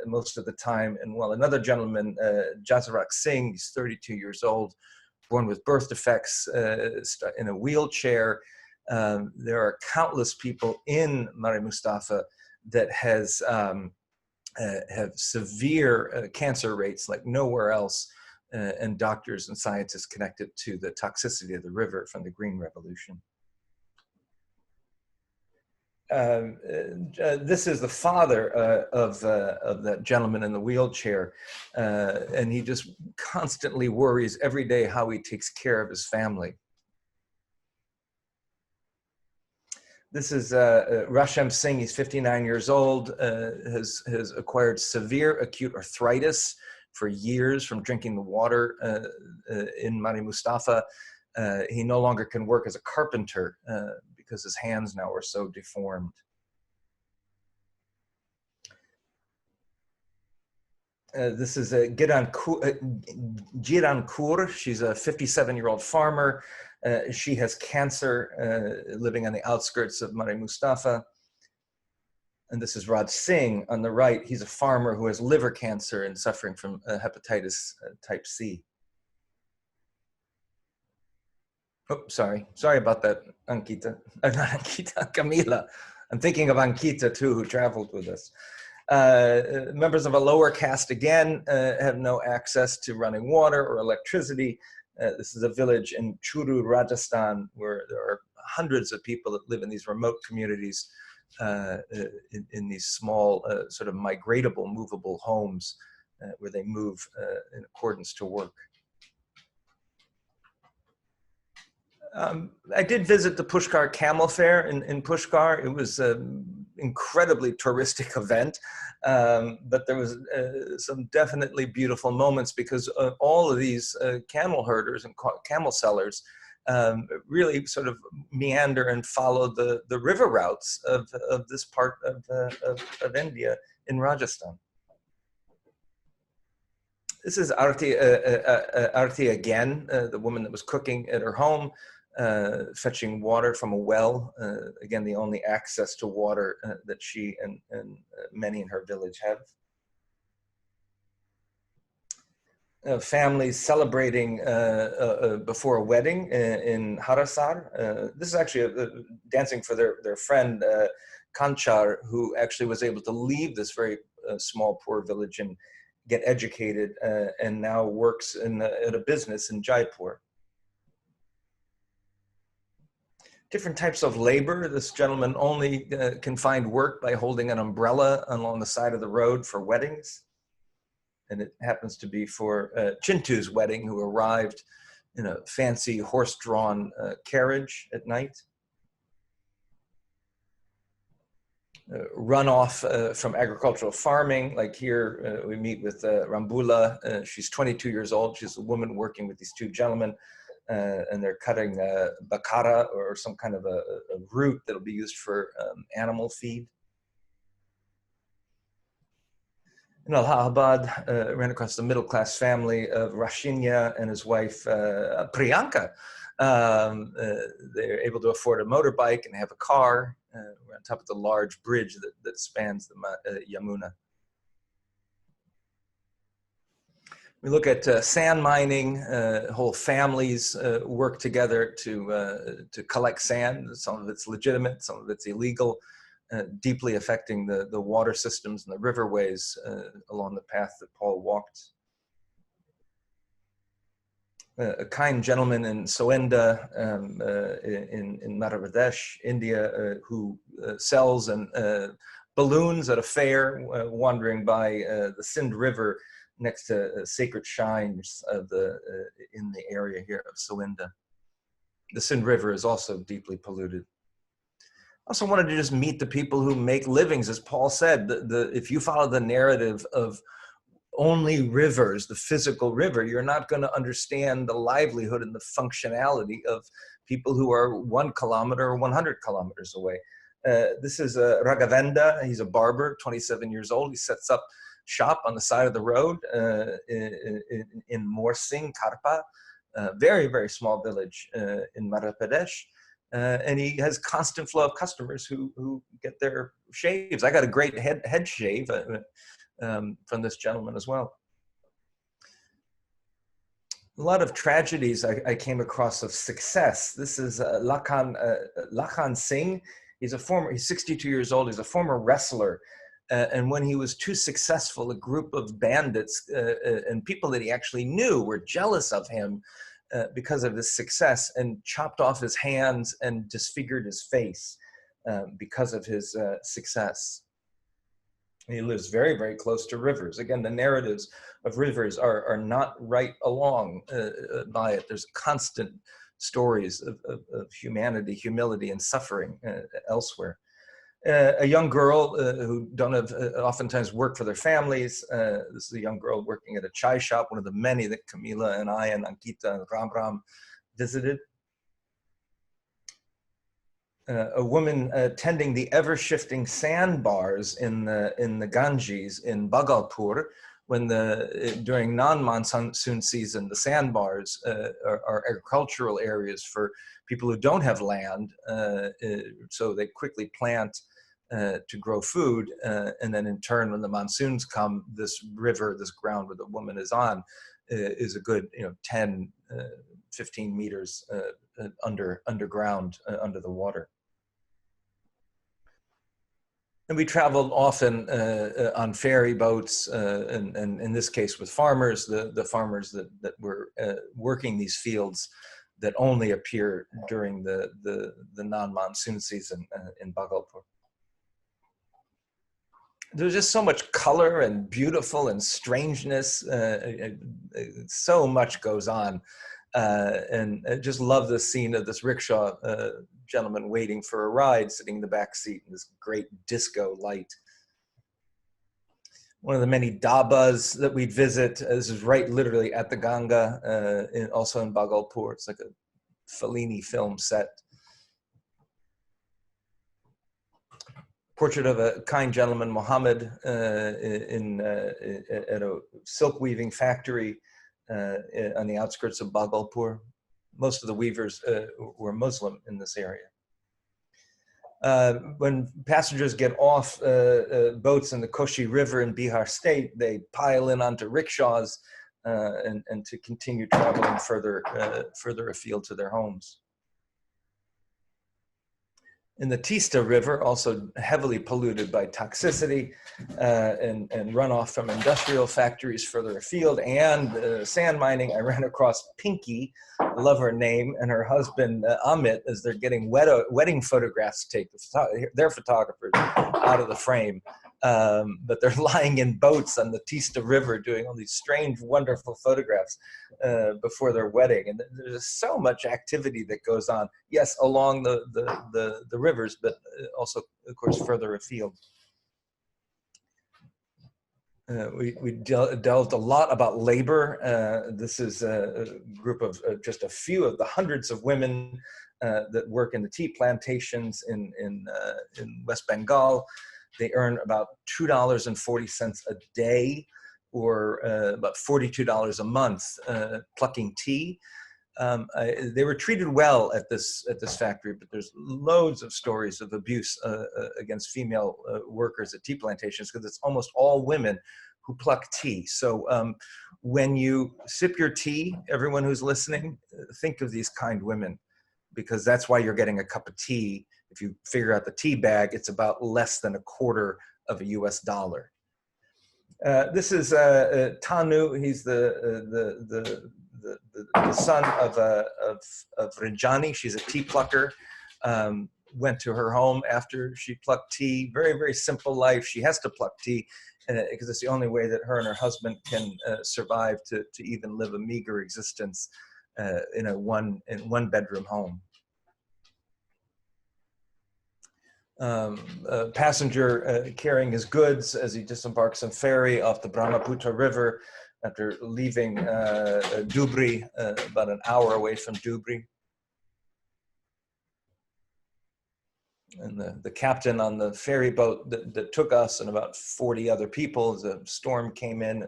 most of the time. And while another gentleman, Jasarak Singh, he's 32 years old, born with birth defects, in a wheelchair. There are countless people in Mari Mustafa that have severe cancer rates like nowhere else, and doctors and scientists connected to the toxicity of the river from the Green Revolution. This is the father of that gentleman in the wheelchair, and he just constantly worries every day how he takes care of his family. This is Rasham Singh. He's 59 years old, has acquired severe acute arthritis for years from drinking the water in Mari Mustafa. He no longer can work as a carpenter because his hands now are so deformed. This is Giran Kaur. She's a 57-year-old farmer. She has cancer, living on the outskirts of Mari Mustafa. And this is Raj Singh on the right. He's a farmer who has liver cancer and suffering from hepatitis type C. Oh, sorry about that, Ankita. Not Ankita, Camila. I'm thinking of Ankita too, who traveled with us. Members of a lower caste again have no access to running water or electricity. This is a village in Churu, Rajasthan, where there are hundreds of people that live in these remote communities in these small sort of migratable, movable homes where they move in accordance to work. I did visit the Pushkar Camel Fair in Pushkar. It was an incredibly touristic event, but there was some definitely beautiful moments because all of these camel herders and camel sellers really sort of meander and follow the river routes of this part of India in Rajasthan. This is Arati, Arati again, the woman that was cooking at her home, fetching water from a well. Again, the only access to water that she and many in her village have. Families celebrating before a wedding in Harasar. This is actually dancing for their friend Kanchar, who actually was able to leave this very small, poor village and get educated and now works at a business in Jaipur. Different types of labor. This gentleman only can find work by holding an umbrella along the side of the road for weddings. And it happens to be for Chintu's wedding, who arrived in a fancy horse-drawn carriage at night. Runoff from agricultural farming, like here we meet with Rambula. She's 22 years old. She's a woman working with these two gentlemen, and they're cutting bakara, or some kind of a root that'll be used for animal feed. In Allahabad, ran across the middle-class family of Rashinya and his wife Priyanka. They're able to afford a motorbike and have a car. We're on top of the large bridge that spans the Yamuna. We look at sand mining. Whole families work together to collect sand. Some of it's legitimate, some of it's illegal, deeply affecting the water systems and the riverways along the path that Paul walked. A kind gentleman in Soenda in Madhya Pradesh, India, who sells balloons at a fair, wandering by the Sindh River next to sacred shrines in the area here of Soenda. The Sindh River is also deeply polluted. I also wanted to just meet the people who make livings, as Paul said. If you follow the narrative of only rivers, the physical river, you're not going to understand the livelihood and the functionality of people who are 1 kilometer or 100 kilometers away. This is Raghavendra. He's a barber, 27 years old. He sets up shop on the side of the road in Morsing, Karpa, a very, very small village in Madhya Pradesh. And he has constant flow of customers who get their shaves. I got a great head shave from this gentleman as well. A lot of tragedies I came across of success. This is Lakhan Singh. He's 62 years old. He's a former wrestler. And when he was too successful, a group of bandits and people that he actually knew were jealous of him because of his success, and chopped off his hands and disfigured his face because of his success. He lives very, very close to rivers. Again, the narratives of rivers are not right along by it. There's constant stories of humanity, humility, and suffering elsewhere. A young girl who don't have oftentimes work for their families. This is a young girl working at a chai shop, one of the many that Camilla and I and Ankita and Ram visited. A woman tending the ever-shifting sandbars in the Ganges in Bhagalpur, when during non-monsoon season, the sandbars are agricultural areas for people who don't have land, so they quickly plant to grow food, and then in turn, when the monsoons come, this river, this ground where the woman is on, is a good 10, 15 meters underground, under the water. And we traveled often on ferry boats, and in this case with farmers, the farmers that were working these fields that only appear during the non-monsoon season in Bhagalpur. There's just so much color and beautiful and strangeness. So much goes on And I just love this scene of this rickshaw gentleman waiting for a ride, sitting in the back seat in this great disco light. One of the many dabas that we'd visit, this is right literally at the Ganga, also in Bhagalpur. It's like a Fellini film set. Portrait of a kind gentleman, Muhammad, at a silk weaving factory on the outskirts of Bhagalpur. Most of the weavers were Muslim in this area. When passengers get off boats in the Koshi River in Bihar state, they pile in onto rickshaws and to continue traveling further afield to their homes. In the Tista River, also heavily polluted by toxicity and runoff from industrial factories further afield and sand mining, I ran across Pinky, I love her name, and her husband Amit as they're getting wedding photographs taken. They're photographers out of the frame, but they're lying in boats on the Tista River doing all these strange, wonderful photographs before their wedding. And there's so much activity that goes on, yes, along the rivers, but also, of course, further afield. We delved a lot about labor. This is a group of just a few of the hundreds of women that work in the tea plantations in West Bengal. They earn about $2.40 a day, or about $42 a month, plucking tea. They were treated well at this factory, but there's loads of stories of abuse against female workers at tea plantations, because it's almost all women who pluck tea. So when you sip your tea, everyone who's listening, think of these kind women, because that's why you're getting a cup of tea. If you figure out the tea bag, it's about less than $0.25 of a US dollar. This is Tanu. He's the son of Ranjani. She's a tea plucker. Went to her home after she plucked tea. Very, very simple life. She has to pluck tea because it's the only way that her and her husband can survive to even live a meager existence in a one bedroom home. A passenger carrying his goods as he disembarks on ferry off the Brahmaputra River after leaving Dhubri, about an hour away from Dhubri. And the captain on the ferry boat that took us and about 40 other people, as a storm came in,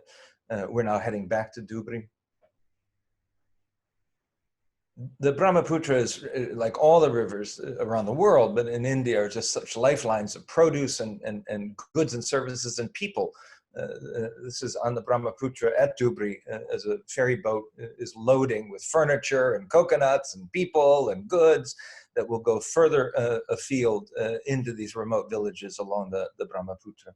we're now heading back to Dhubri. The Brahmaputra is, like all the rivers around the world, but in India, are just such lifelines of produce and goods and services and people. This is on the Brahmaputra at Dhubri, as a ferry boat is loading with furniture and coconuts and people and goods that will go further afield into these remote villages along the Brahmaputra.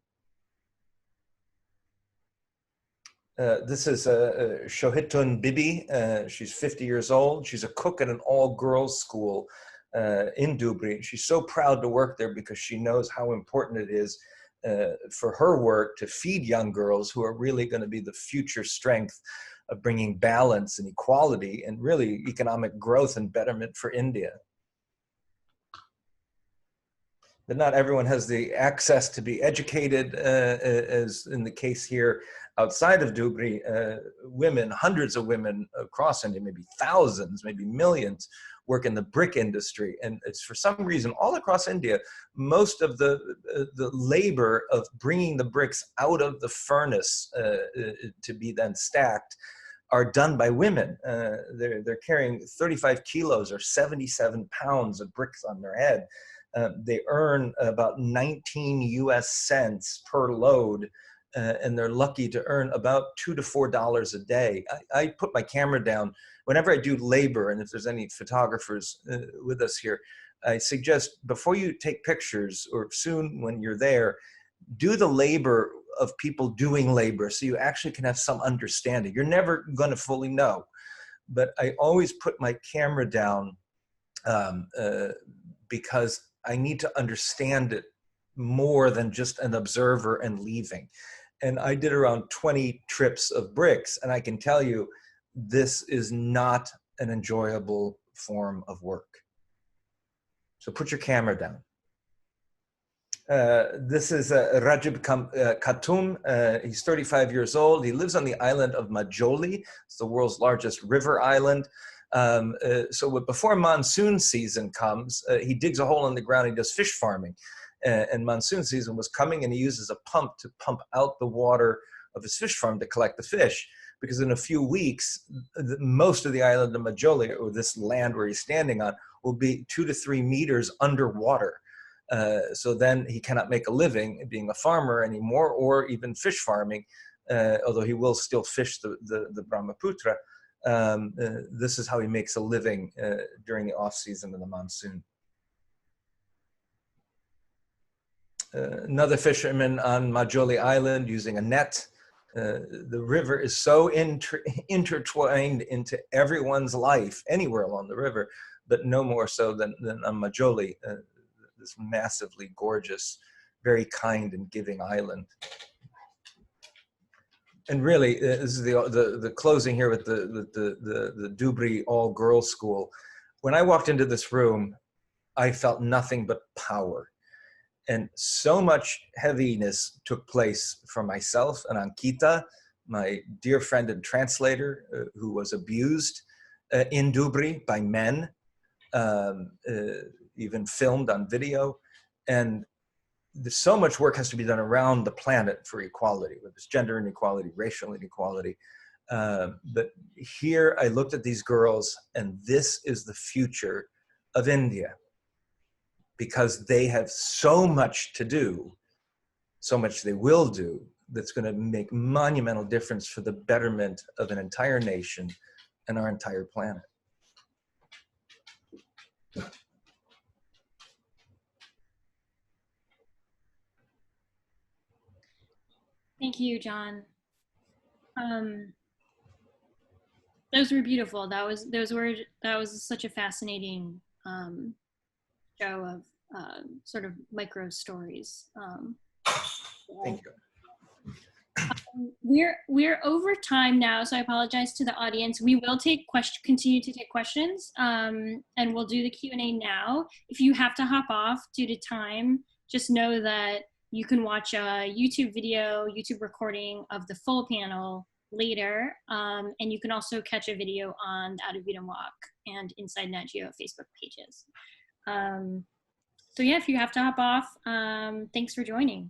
This is Shohitun Bibi. She's 50 years old. She's a cook at an all-girls school in Dhubri. She's so proud to work there because she knows how important it is for her work to feed young girls who are really going to be the future strength of bringing balance and equality and really economic growth and betterment for India. But not everyone has the access to be educated, as in the case here outside of Dhubri. Women, hundreds of women across India, maybe thousands, maybe millions, work in the brick industry. And it's for some reason all across India, most of the labor of bringing the bricks out of the furnace to be then stacked are done by women. They're carrying 35 kilos or 77 pounds of bricks on their head. They earn about 19 US cents per load, and they're lucky to earn about $2 to $4 a day. I put my camera down whenever I do labor, and if there's any photographers with us here, I suggest before you take pictures, or soon when you're there, do the labor of people doing labor so you actually can have some understanding. You're never going to fully know, but I always put my camera down because I need to understand it more than just an observer and leaving. And I did around 20 trips of bricks, and I can tell you, this is not an enjoyable form of work. So put your camera down. This is Rajib Khatum. He's 35 years old. He lives on the island of Majoli. It's the world's largest river island. So before monsoon season comes, he digs a hole in the ground. He does fish farming. And monsoon season was coming, and he uses a pump to pump out the water of his fish farm to collect the fish. Because in a few weeks, most of the island of Majoli, or this land where he's standing on, will be 2 to 3 meters underwater. So then he cannot make a living being a farmer anymore, or even fish farming, although he will still fish the Brahmaputra. This is how he makes a living during the off season of the monsoon. Another fisherman on Majoli Island using a net. The river is so intertwined into everyone's life anywhere along the river, but no more so than on Majoli, this massively gorgeous, very kind and giving island. And really, this is the closing here with the Dubri all-girls school. When I walked into this room, I felt nothing but power. And so much heaviness took place for myself and Ankita, my dear friend and translator, who was abused in Dubri by men, even filmed on video. And so much work has to be done around the planet for equality, whether it's gender inequality, racial inequality. But here I looked at these girls, and this is the future of India. Because they have so much to do, so much they will do, that's going to make monumental difference for the betterment of an entire nation and our entire planet. Thank you, John. Those were beautiful. That was such a fascinating show of sort of micro stories. Thank you. We're over time now, so I apologize to the audience. We will continue to take questions, and we'll do the Q&A now. If you have to hop off due to time, just know that you can watch a YouTube video, YouTube recording of the full panel later, and you can also catch a video on the Out of Eden Walk and Inside Nat Geo Facebook pages. So yeah, if you have to hop off, thanks for joining.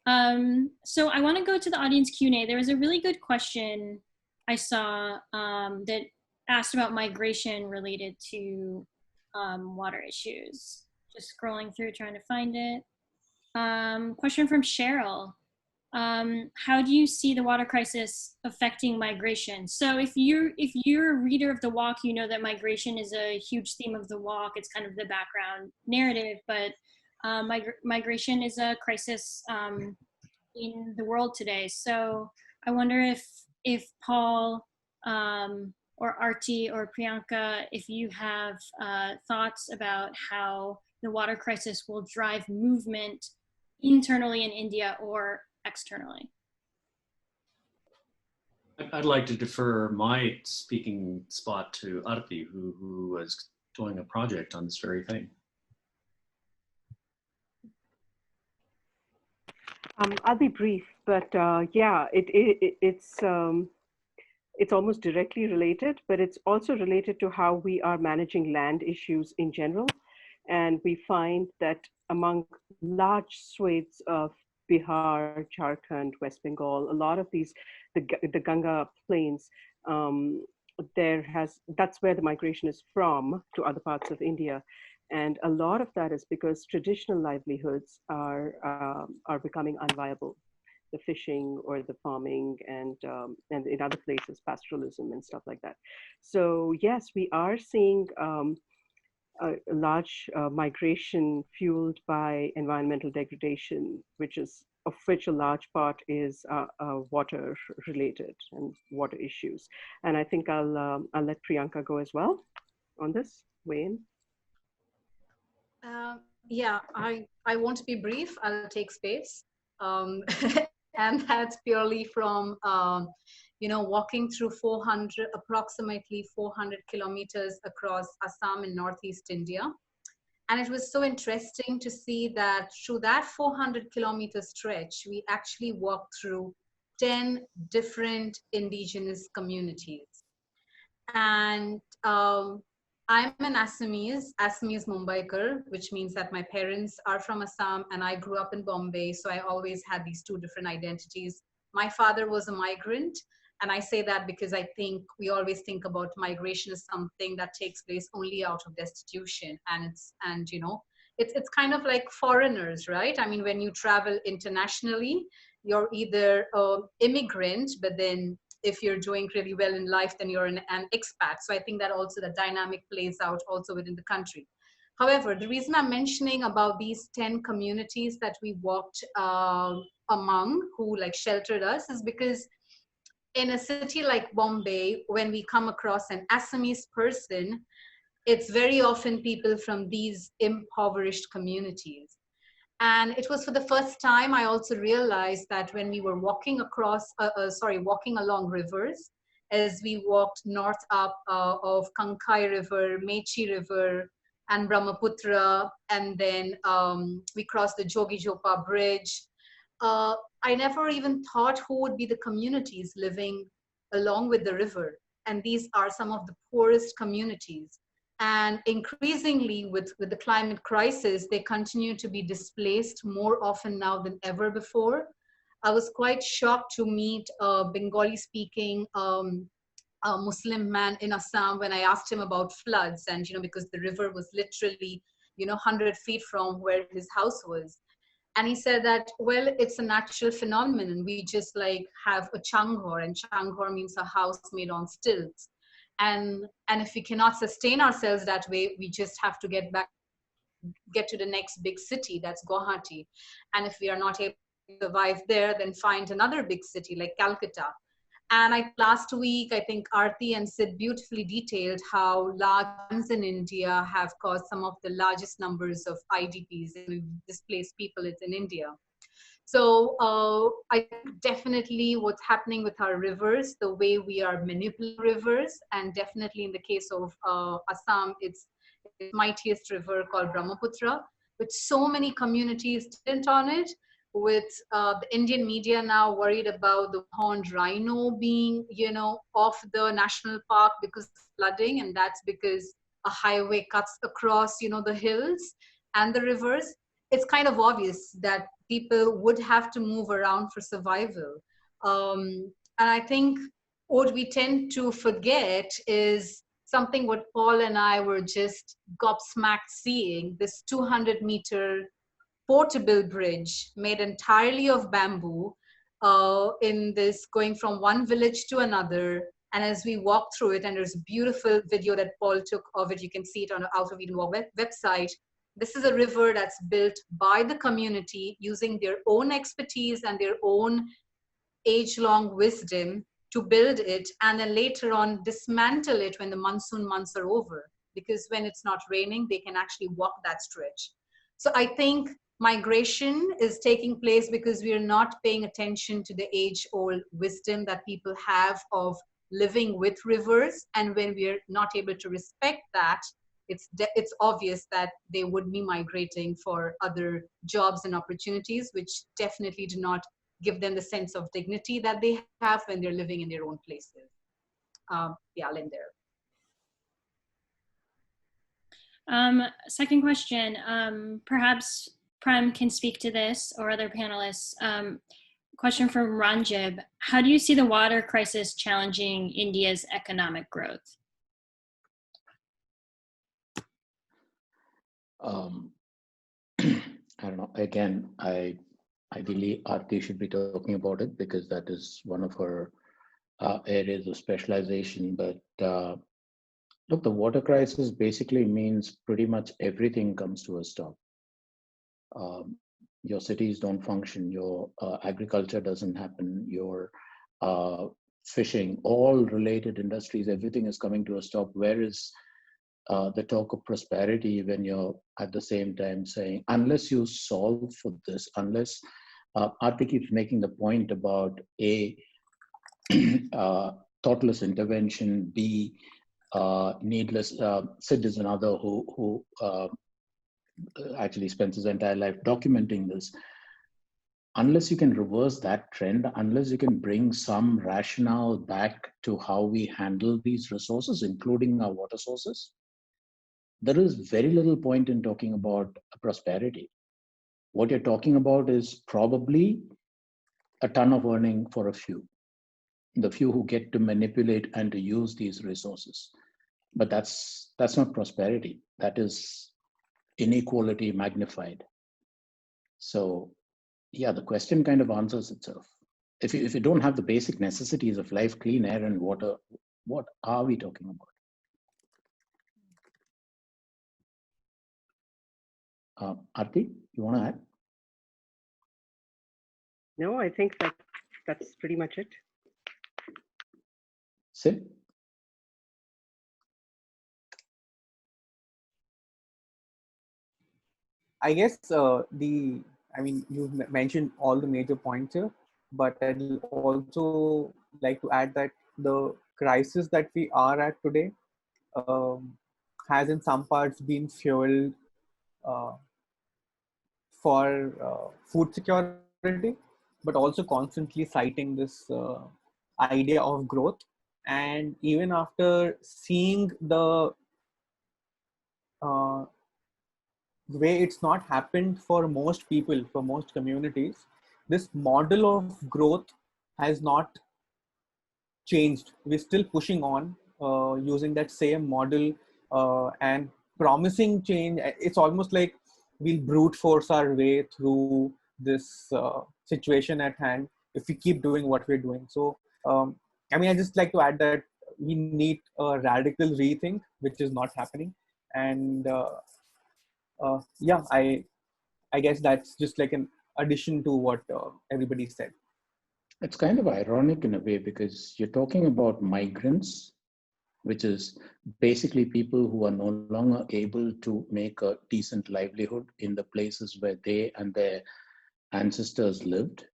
So I want to go to the audience Q&A. There was a really good question I saw that asked about migration related to water issues. Just scrolling through, trying to find it. Question from Cheryl. How do you see the water crisis affecting migration? So if you're a reader of the walk, you know that migration is a huge theme of the walk. It's kind of the background narrative, but migration is a crisis in the world today. So I wonder if Paul or Arati or Priyanka, if you have thoughts about how the water crisis will drive movement internally in India or externally. I'd like to defer my speaking spot to Arati, who was doing a project on this very thing. I'll be brief, but yeah, it's almost directly related, but it's also related to how we are managing land issues in general. And we find that among large swathes of Bihar, Jharkhand, West Bengal, a lot of these, the Ganga plains, that's where the migration is from to other parts of India. And a lot of that is because traditional livelihoods are becoming unviable. The fishing or the farming and in other places, pastoralism and stuff like that. So yes, we are seeing a large migration fueled by environmental degradation, of which a large part is water related and water issues. And I think I'll let Priyanka go as well on this, weigh in. Yeah, I want to be brief. I'll take space. And that's purely from walking through approximately 400 kilometers across Assam in Northeast India. And it was so interesting to see that through that 400-kilometer stretch, we actually walked through 10 different indigenous communities. And I'm an Assamese Mumbaikar, which means that my parents are from Assam and I grew up in Bombay. So I always had these two different identities. My father was a migrant. And I say that because I think we always think about migration as something that takes place only out of destitution. And it's kind of like foreigners, right? I mean, when you travel internationally, you're either an immigrant, but then if you're doing really well in life, then you're an expat. So I think that also the dynamic plays out also within the country. However, the reason I'm mentioning about these 10 communities that we walked among, who like sheltered us, is because in a city like Bombay, when we come across an Assamese person, it's very often people from these impoverished communities. And it was for the first time I also realized that when we were walking along rivers, as we walked north up of Kankai River, Mechi River, and Brahmaputra, and then we crossed the Jogi Jopa Bridge. I never even thought who would be the communities living along with the river. And these are some of the poorest communities. And increasingly with the climate crisis, they continue to be displaced more often now than ever before. I was quite shocked to meet a Bengali speaking a Muslim man in Assam when I asked him about floods, and because the river was literally 100 feet from where his house was. And he said that, well, it's a natural phenomenon. We just like have a changhor, and changhor means a house made on stilts. And if we cannot sustain ourselves that way, we just have to get to the next big city, that's Guwahati. And if we are not able to survive there, then find another big city like Calcutta. And last week, I think Arati and Sid beautifully detailed how large floods in India have caused some of the largest numbers of IDPs and displaced people in India. So I think definitely what's happening with our rivers, the way we are manipulating rivers, and definitely in the case of Assam, it's the mightiest river called Brahmaputra, with so many communities dependent on it, with the Indian media now worried about the horned rhino being, off the national park because of flooding, and that's because a highway cuts across, the hills and the rivers. It's kind of obvious that people would have to move around for survival. And I think what we tend to forget is something what Paul and I were just gobsmacked seeing, this 200-meter portable bridge made entirely of bamboo in this going from one village to another. And as we walk through it, and there's a beautiful video that Paul took of it, you can see it on the Out of Eden Walk website. This is a river that's built by the community using their own expertise and their own age-long wisdom to build it, and then later on dismantle it when the monsoon months are over. Because when it's not raining, they can actually walk that stretch. So I think migration is taking place because we are not paying attention to the age-old wisdom that people have of living with rivers. And when we are not able to respect that, it's obvious that they would be migrating for other jobs and opportunities, which definitely do not give them the sense of dignity that they have when they're living in their own places. Yeah, I'll end there. Second question, perhaps Prem can speak to this, or other panelists. Question from Ranjib: how do you see the water crisis challenging India's economic growth? I don't know. Again, ideally, Arati should be talking about it because that is one of her areas of specialization. But look, the water crisis basically means pretty much everything comes to a stop. Your cities don't function, your agriculture doesn't happen, your fishing, all related industries, everything is coming to a stop. Where is the talk of prosperity when you're at the same time saying, unless you solve for this, unless Arti keeps making the point about thoughtless intervention, B, needless. Sid is another who actually spends his entire life documenting this. Unless you can reverse that trend, unless you can bring some rationale back to how we handle these resources, including our water sources, there is very little point in talking about prosperity. What you're talking about is probably a ton of earning for a few, the few who get to manipulate and to use these resources. But that's not prosperity. That is inequality magnified. So yeah, the question kind of answers itself. If you don't have the basic necessities of life, clean air and water, what are we talking about? Arati, you want to add? No, I think that's pretty much it. Sid? I guess you've mentioned all the major points here, but I'd also like to add that the crisis that we are at today has in some parts been fueled uh, for food security, but also constantly citing this idea of growth. And even after seeing the way it's not happened for most people, for most communities, this model of growth has not changed. We're still pushing on using that same model and promising change. It's almost like we'll brute force our way through this situation at hand if we keep doing what we're doing. So, I just like to add that we need a radical rethink, which is not happening. And I guess that's just like an addition to what everybody said. It's kind of ironic in a way because you're talking about migrants, which is basically people who are no longer able to make a decent livelihood in the places where they and their ancestors lived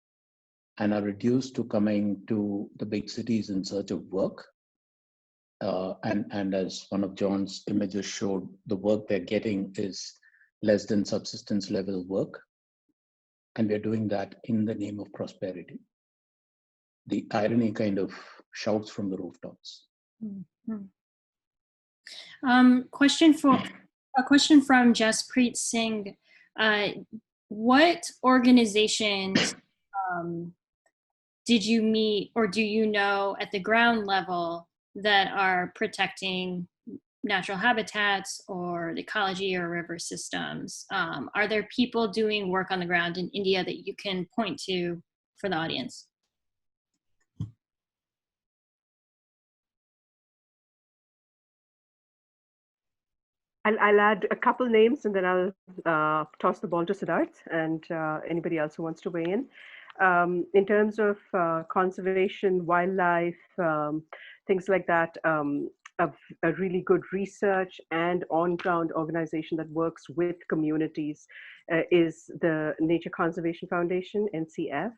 and are reduced to coming to the big cities in search of work. And as one of John's images showed, the work they're getting is less than subsistence level work. And we're doing that in the name of prosperity. The irony kind of shouts from the rooftops. Mm-hmm. Question from Jaspreet Singh. What organizations did you meet or do you know at the ground level that are protecting natural habitats or the ecology or river systems? Are there people doing work on the ground in India that you can point to for the audience? I'll add a couple names and then I'll toss the ball to Siddharth and anybody else who wants to weigh in. In terms of conservation, wildlife, things like that, a really good research and on-ground organization that works with communities is the Nature Conservation Foundation, NCF,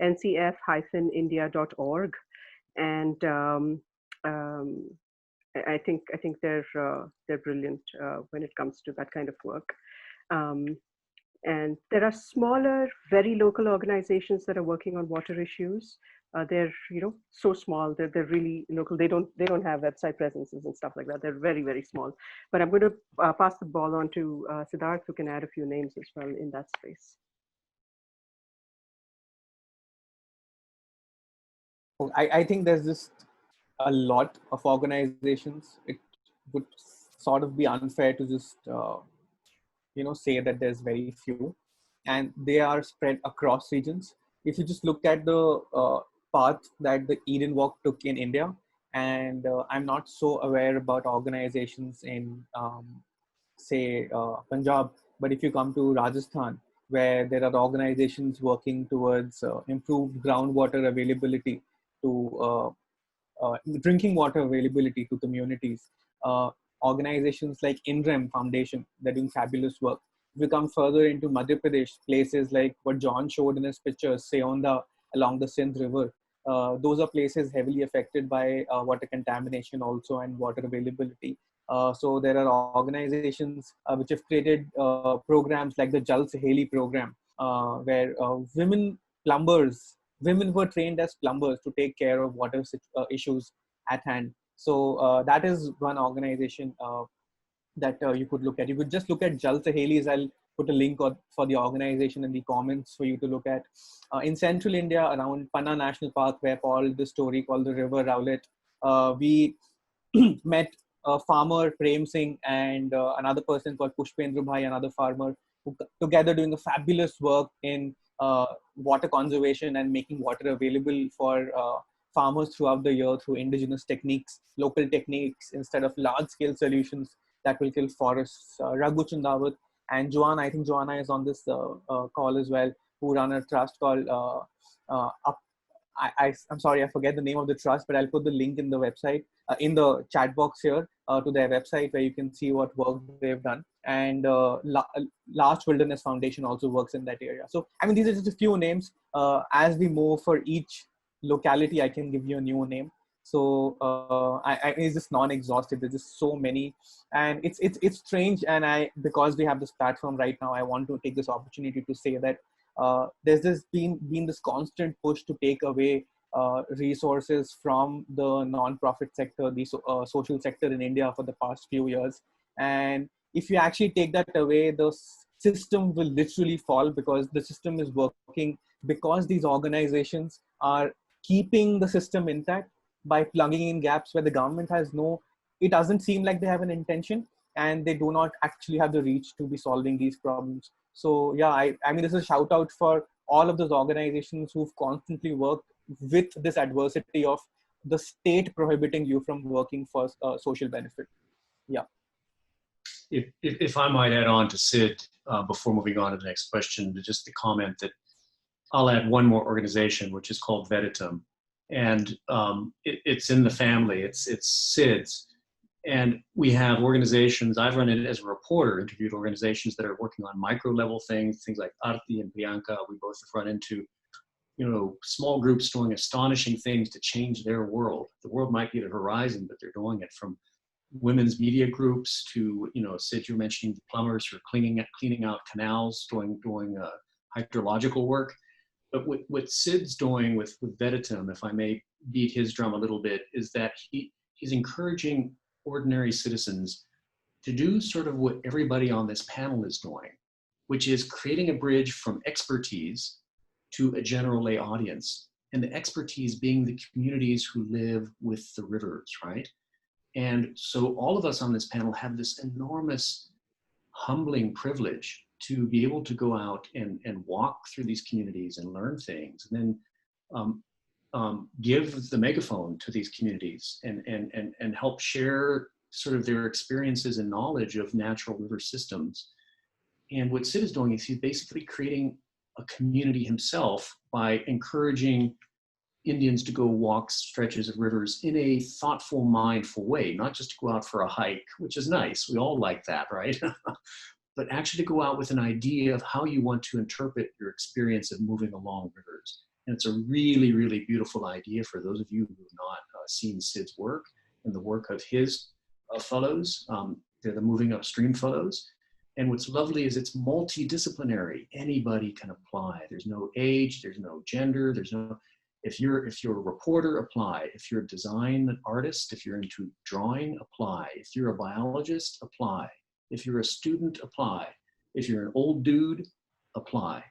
ncf-india.org. And I think they're brilliant when it comes to that kind of work. And there are smaller, very local organizations that are working on water issues. They're so small. They're really local. They don't have website presences and stuff like that. They're very, very small. But I'm going to pass the ball on to Siddharth, who can add a few names as well in that space. I think there's just a lot of organizations. It would sort of be unfair to just say that there's very few, and they are spread across regions. If you just look at the path that the Eden Walk took in India, and I'm not so aware about organizations in say Punjab, but if you come to Rajasthan, where there are organizations working towards improved groundwater availability to drinking water availability to communities. Organizations like INREM Foundation, they're doing fabulous work. If we come further into Madhya Pradesh, places like what John showed in his pictures, Seonda along the Sindh River, those are places heavily affected by water contamination also and water availability. So there are organizations which have created programs like the Jal Saheli program, where women were trained as plumbers to take care of water issues at hand. So that is one organization that you could look at. You could just look at Jal Sahelis. I'll put a link for the organization in the comments for you to look at. In central India, around Panna National Park, where Paul, the story called the River Rowlet, we met farmer Prem Singh and another person called Pushpendra Bhai, another farmer, who together doing a fabulous work in water conservation and making water available for farmers throughout the year through indigenous techniques, local techniques, instead of large-scale solutions that will kill forests. Raghu Chundawat and Joanna, I think Joanna is on this call as well, who run a trust called I'm sorry, I forget the name of the trust, but I'll put the link in the website, in the chat box here, to their website, where you can see what work they've done. And Last Wilderness Foundation also works in that area. So, I mean, these are just a few names. As we move for each locality, I can give you a new name. So it's just non-exhaustive. There's just so many, and it's strange. And because we have this platform right now, I want to take this opportunity to say that there's been this constant push to take away resources from the non-profit sector, the social sector in India for the past few years. And if you actually take that away, the system will literally fall, because the system is working because these organizations are keeping the system intact by plugging in gaps where the government has it doesn't seem like they have an intention, and they do not actually have the reach to be solving these problems. So yeah, I mean, this is a shout out for all of those organizations who've constantly worked with this adversity of the state prohibiting you from working for social benefit. Yeah. If I might add on to Sid before moving on to the next question, just the comment that I'll add one more organization, which is called Veditum. And it's in the family, it's Sid's. And we have organizations, I've run it as a reporter, interviewed organizations that are working on micro level things like Arati and Priyanka. We both have run into, small groups doing astonishing things to change their world. The world might be the horizon, but they're doing it, from women's media groups to, Sid, you're mentioning the plumbers who are cleaning out canals, doing hydrological work. But what Sid's doing with Veditum, if I may beat his drum a little bit, is that he's encouraging ordinary citizens to do sort of what everybody on this panel is doing, which is creating a bridge from expertise to a general lay audience. And the expertise being the communities who live with the rivers, right? And so all of us on this panel have this enormous, humbling privilege to be able to go out and walk through these communities and learn things, and then give the megaphone to these communities and help share sort of their experiences and knowledge of natural river systems. And what Sid is doing is he's basically creating a community himself by encouraging Indians to go walk stretches of rivers in a thoughtful, mindful way, not just to go out for a hike, which is nice. We all like that, right? But actually to go out with an idea of how you want to interpret your experience of moving along rivers. And it's a really, really beautiful idea for those of you who have not seen Sid's work and the work of his fellows. They're the Moving Upstream fellows. And what's lovely is it's multidisciplinary. Anybody can apply. There's no age, there's no gender, if you're a reporter, apply. If you're a design artist, if you're into drawing, apply. If you're a biologist, apply. If you're a student, apply. If you're an old dude, apply.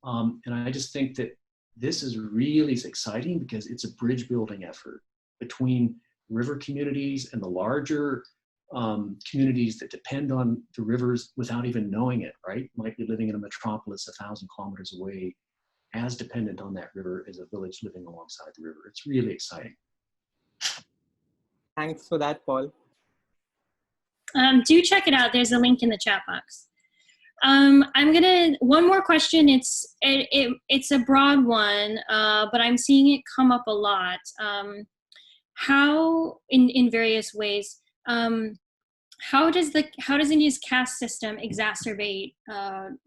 And I just think that this is really exciting because it's a bridge building effort between river communities and the larger communities that depend on the rivers without even knowing it, right? Might be living in a metropolis 1,000 kilometers away, as dependent on that river as a village living alongside the river. It's really exciting. Thanks for that, Paul. Do check it out. There's a link in the chat box. One more question. It's a broad one, but I'm seeing it come up a lot. How, in various ways, how does India's caste system exacerbate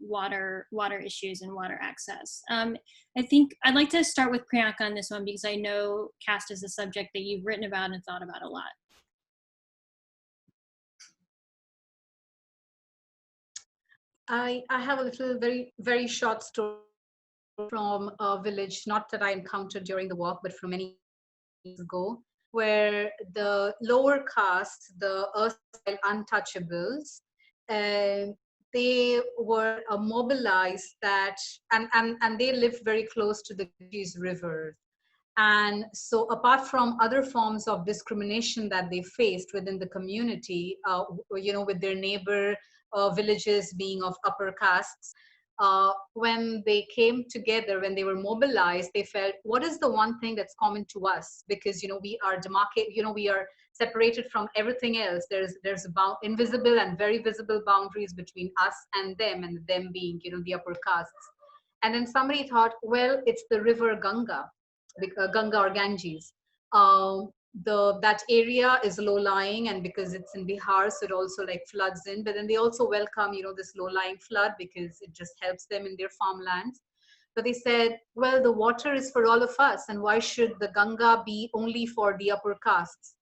water issues and water access? I think I'd like to start with Priyanka on this one because I know caste is a subject that you've written about and thought about a lot. I have a little very short story from a village, not that I encountered during the walk, but from many years ago, where the lower caste, the erstwhile untouchables, they were mobilized and they lived very close to the Ganges River. And so apart from other forms of discrimination that they faced within the community, with their neighbor villages being of upper castes, when they came together, when they were mobilized, they felt, what is the one thing that's common to us? Because, we are demarcated, we are separated from everything else. There's invisible and very visible boundaries between us and them being, the upper castes. And then somebody thought, well, it's the river Ganga. Ganga or Ganges. That area is low-lying, and because it's in Bihar, so it also like floods in. But then they also welcome, this low-lying flood because it just helps them in their farmlands. But they said, well, the water is for all of us, and why should the Ganga be only for the upper castes?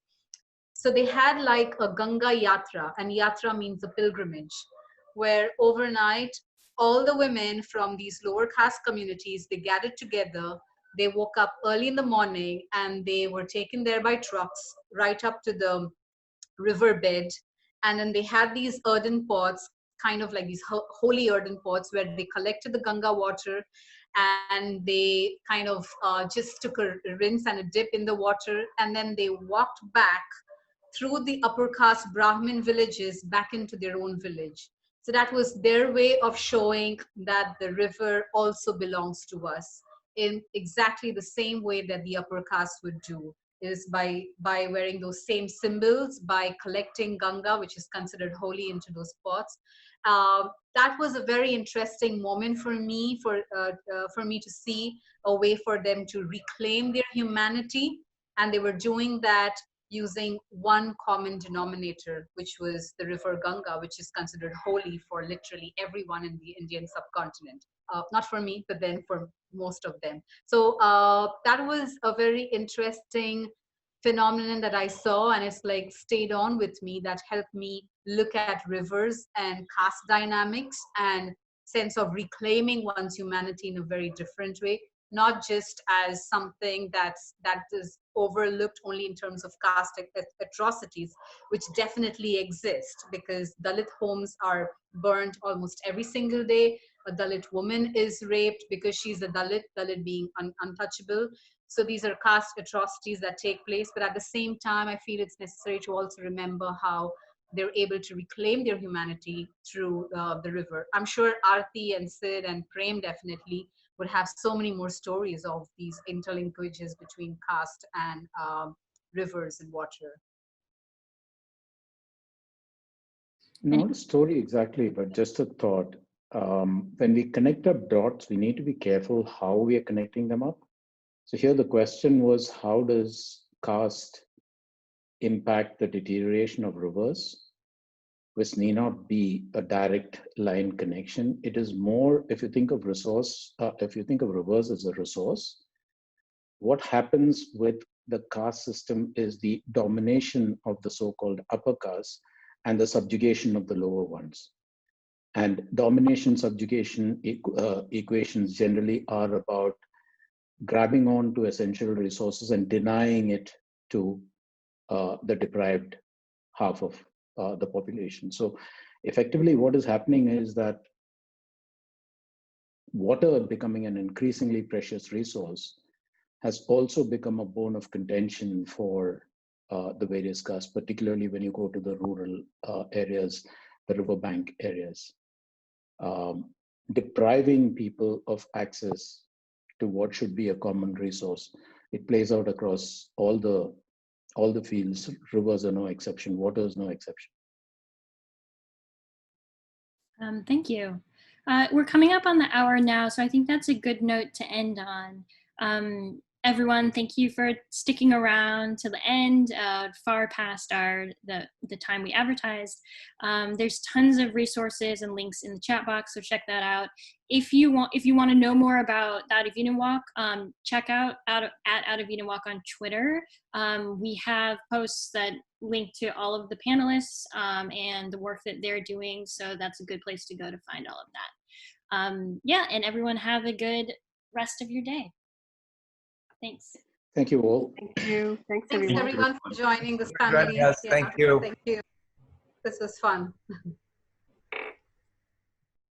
So they had like a Ganga Yatra, and Yatra means a pilgrimage, where overnight all the women from these lower caste communities, they gathered together. They woke up early in the morning and they were taken there by trucks right up to the riverbed. And then they had these earthen pots, kind of like these holy earthen pots, where they collected the Ganga water and they kind of just took a rinse and a dip in the water. And then they walked back through the upper caste Brahmin villages back into their own village. So that was their way of showing that the river also belongs to us, in exactly the same way that the upper caste would do, is by wearing those same symbols, by collecting Ganga, which is considered holy, into those pots. That was a very interesting moment for me, for me to see a way for them to reclaim their humanity. And they were doing that using one common denominator, which was the river Ganga, which is considered holy for literally everyone in the Indian subcontinent. Not for me, but then for most of them. So that was a very interesting phenomenon that I saw, and it's like stayed on with me, that helped me look at rivers and caste dynamics and sense of reclaiming one's humanity in a very different way, not just as something that is overlooked only in terms of caste atrocities, which definitely exist, because Dalit homes are burnt almost every single day. A Dalit woman is raped because she's a Dalit being untouchable. So these are caste atrocities that take place. But at the same time, I feel it's necessary to also remember how they're able to reclaim their humanity through the river. I'm sure Arati and Sid and Prem definitely would have so many more stories of these interlinkages between caste and rivers and water. Not a story exactly, but just a thought. When we connect up dots, we need to be careful how we are connecting them up. So here the question was, how does caste impact the deterioration of rivers? Which need not be a direct line connection. It is more, if you think of rivers as a resource, what happens with the caste system is the domination of the so-called upper caste and the subjugation of the lower ones. And domination subjugation equations generally are about grabbing on to essential resources and denying it to the deprived half of the population. So effectively what is happening is that water, becoming an increasingly precious resource, has also become a bone of contention for the various castes, particularly when you go to the rural areas, the riverbank areas. Depriving people of access to what should be a common resource. It plays out across all the fields. Rivers are no exception. Water is no exception. Thank you. We're coming up on the hour now, so I think that's a good note to end on. everyone, thank you for sticking around to the end, far past the time we advertised. There's tons of resources and links in the chat box, so check that out. If you want to know more about Out of Eden Walk, check out Out of Eden Walk on Twitter. We have posts that link to all of the panelists and the work that they're doing, so that's a good place to go to find all of that. Yeah, and everyone have a good rest of your day. Thanks. Thank you all. Thank you. Thanks, Thanks everyone. everyone for joining this Joining panel. us. Thank you. Thank you. This was fun.